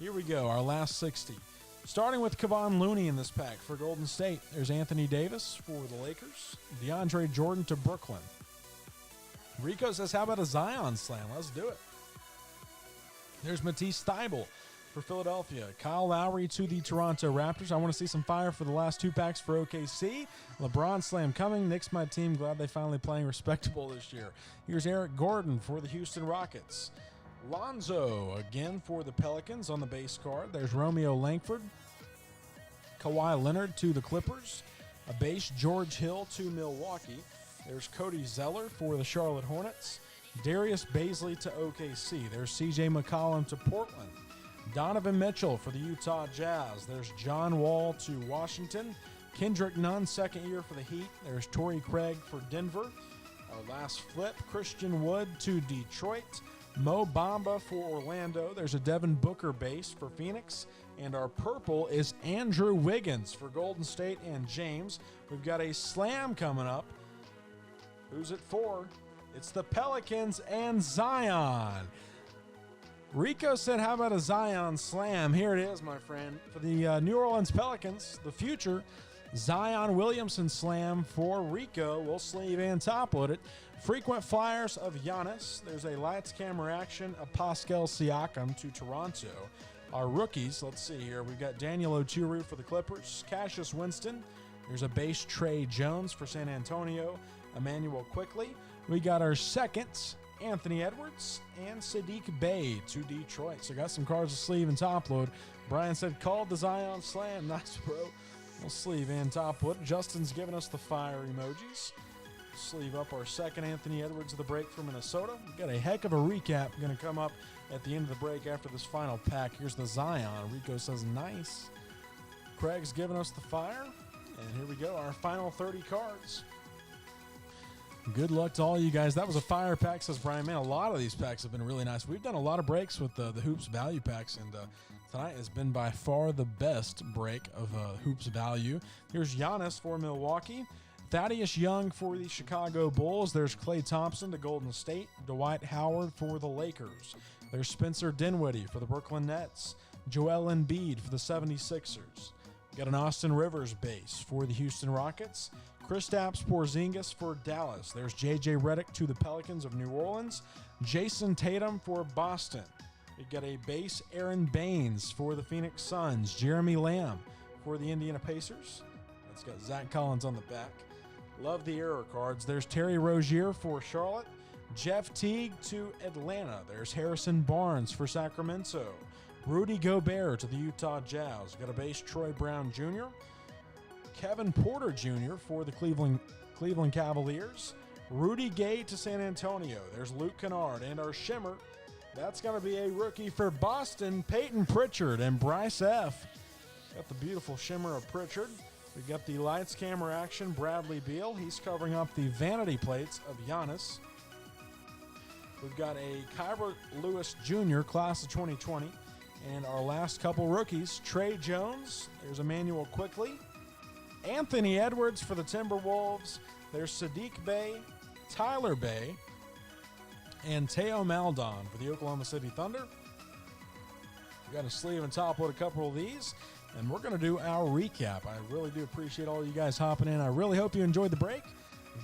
Here we go, our last 60. Starting with Kevon Looney in this pack for Golden State. There's Anthony Davis for the Lakers. DeAndre Jordan to Brooklyn. Rico says, how about a Zion slam? Let's do it. There's Matisse Thybulle for Philadelphia. Kyle Lowry to the Toronto Raptors. I want to see some fire for the last 2 packs for OKC. LeBron slam coming. Knicks my team. Glad they finally playing respectable this year. Here's Eric Gordon for the Houston Rockets. Lonzo again for the Pelicans on the base card. There's Romeo Langford. Kawhi Leonard to the Clippers. A base George Hill to Milwaukee. There's Cody Zeller for the Charlotte Hornets. Darius Baisley to OKC. There's CJ McCollum to Portland. Donovan Mitchell for the Utah Jazz. There's John Wall to Washington. Kendrick Nunn, second year for the Heat. There's Torrey Craig for Denver. Our last flip, Christian Wood to Detroit. Mo Bamba for Orlando. There's a Devin Booker base for Phoenix. And our purple is Andrew Wiggins for Golden State and James. We've got a slam coming up. Who's it for? It's the Pelicans and Zion. Rico said, how about a Zion slam? Here it is, my friend. For the New Orleans Pelicans, the future, Zion Williamson slam for Rico. We'll sleeve and top load it. Frequent flyers of Giannis. There's a lights, camera, action of Pascal Siakam to Toronto. Our rookies, let's see here. We've got Daniel Oturu for the Clippers. Cassius Winston. There's a base Trey Jones for San Antonio. Emmanuel Quickley. We got our seconds, Anthony Edwards and Sadiq Bey to Detroit. So got some cards to sleeve and top load. Brian said, called the Zion Slam. Nice, bro. We'll sleeve in top wood. Justin's giving us the fire emojis. Sleeve up our second Anthony Edwards of the break from Minnesota. We've got a heck of a recap going to come up at the end of the break after this final pack. Here's the Zion. Rico says, nice. Craig's giving us the fire. And here we go, our final 30 cards. Good luck to all you guys. That was a fire pack, says Brian. Man, a lot of these packs have been really nice. We've done a lot of breaks with the Hoops Value packs, and tonight has been by far the best break of Hoops Value. Here's Giannis for Milwaukee. Thaddeus Young for the Chicago Bulls. There's Klay Thompson to Golden State. Dwight Howard for the Lakers. There's Spencer Dinwiddie for the Brooklyn Nets. Joel Embiid for the 76ers. Got an Austin Rivers base for the Houston Rockets. Kristaps Porzingis for Dallas. There's J.J. Redick to the Pelicans of New Orleans. Jason Tatum for Boston. We got a base Aaron Baines for the Phoenix Suns. Jeremy Lamb for the Indiana Pacers. That's got Zach Collins on the back. Love the error cards. There's Terry Rozier for Charlotte. Jeff Teague to Atlanta. There's Harrison Barnes for Sacramento. Rudy Gobert to the Utah Jazz. Got a base Troy Brown Jr. Kevin Porter Jr. for the Cleveland Cavaliers. Rudy Gay to San Antonio. There's Luke Kennard. And our shimmer, that's going to be a rookie for Boston, Peyton Pritchard and Bryce F. Got the beautiful shimmer of Pritchard. We've got the lights, camera, action, Bradley Beal. He's covering up the vanity plates of Giannis. We've got a Kyra Lewis Jr., class of 2020. And our last couple rookies, Trey Jones. There's Emmanuel Quickley. Anthony Edwards for the Timberwolves. There's Sadiq Bey, Tyler Bey, and Teo Maldon for the Oklahoma City Thunder. We've got a sleeve and top load a couple of these. And we're going to do our recap. I really do appreciate all you guys hopping in. I really hope you enjoyed the break.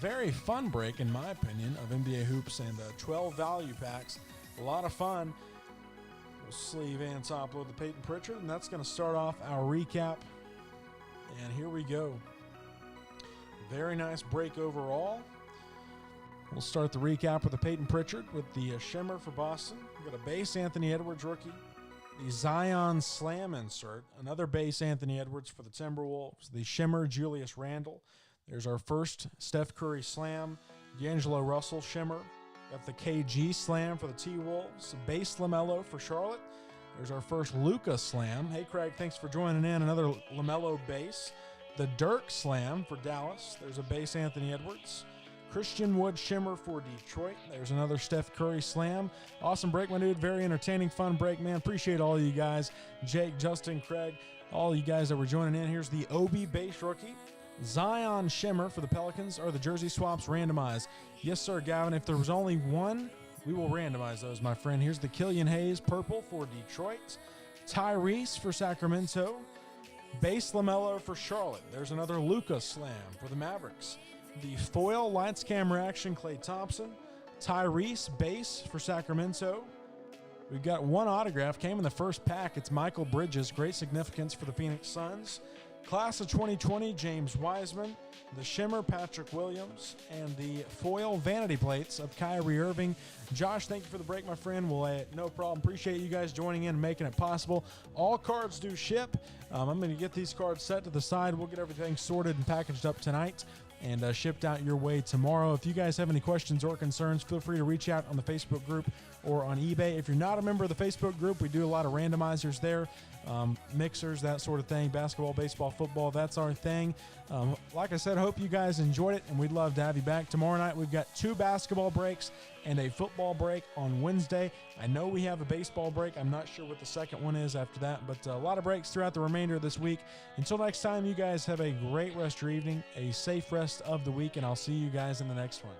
Very fun break, in my opinion, of NBA hoops and 12 value packs. A lot of fun. We'll sleeve and top load the Peyton Pritchard, and that's going to start off our recap. And here we go. Very nice break overall. We'll start the recap with the Peyton Pritchard with the shimmer for Boston. We've got a base Anthony Edwards rookie. The Zion Slam insert, another base Anthony Edwards for the Timberwolves. The shimmer Julius Randle. There's our first Steph Curry Slam. D'Angelo Russell shimmer. Got the KG Slam for the T-Wolves. Base LaMelo for Charlotte. There's our first Luka Slam. Hey, Craig, thanks for joining in. Another LaMelo base. The Dirk Slam for Dallas. There's a base Anthony Edwards. Christian Wood shimmer for Detroit. There's another Steph Curry Slam. Awesome break, my dude. Very entertaining, fun break, man. Appreciate all you guys. Jake, Justin, Craig, all you guys that were joining in. Here's the Obi base rookie. Zion shimmer for the Pelicans. Are the jersey swaps randomized? Yes, sir, Gavin. If there was only one, we will randomize those, my friend. Here's the Killian Hayes purple for Detroit. Tyrese for Sacramento. Base LaMelo for Charlotte. There's another Luka Slam for the Mavericks. The foil lights, camera, action, Klay Thompson. Tyrese base for Sacramento. We've got one autograph. Came in the first pack. It's Michael Bridges. Great significance for the Phoenix Suns. Class of 2020, James Wiseman. The shimmer, Patrick Williams. And the foil vanity plates of Kyrie Irving. Josh, thank you for the break, my friend. Well, no problem. Appreciate you guys joining in and making it possible. All cards do ship. I'm going to get these cards set to the side. We'll get everything sorted and packaged up tonight and shipped out your way tomorrow. If you guys have any questions or concerns, feel free to reach out on the Facebook group or on eBay. If you're not a member of the Facebook group, we do a lot of randomizers there, mixers, that sort of thing, basketball, baseball, football, that's our thing. Like I said, hope you guys enjoyed it, and we'd love to have you back. Tomorrow night, we've got 2 basketball breaks and a football break on Wednesday. I know we have a baseball break. I'm not sure what the second one is after that, but a lot of breaks throughout the remainder of this week. Until next time, you guys have a great rest of your evening, a safe rest of the week, and I'll see you guys in the next one.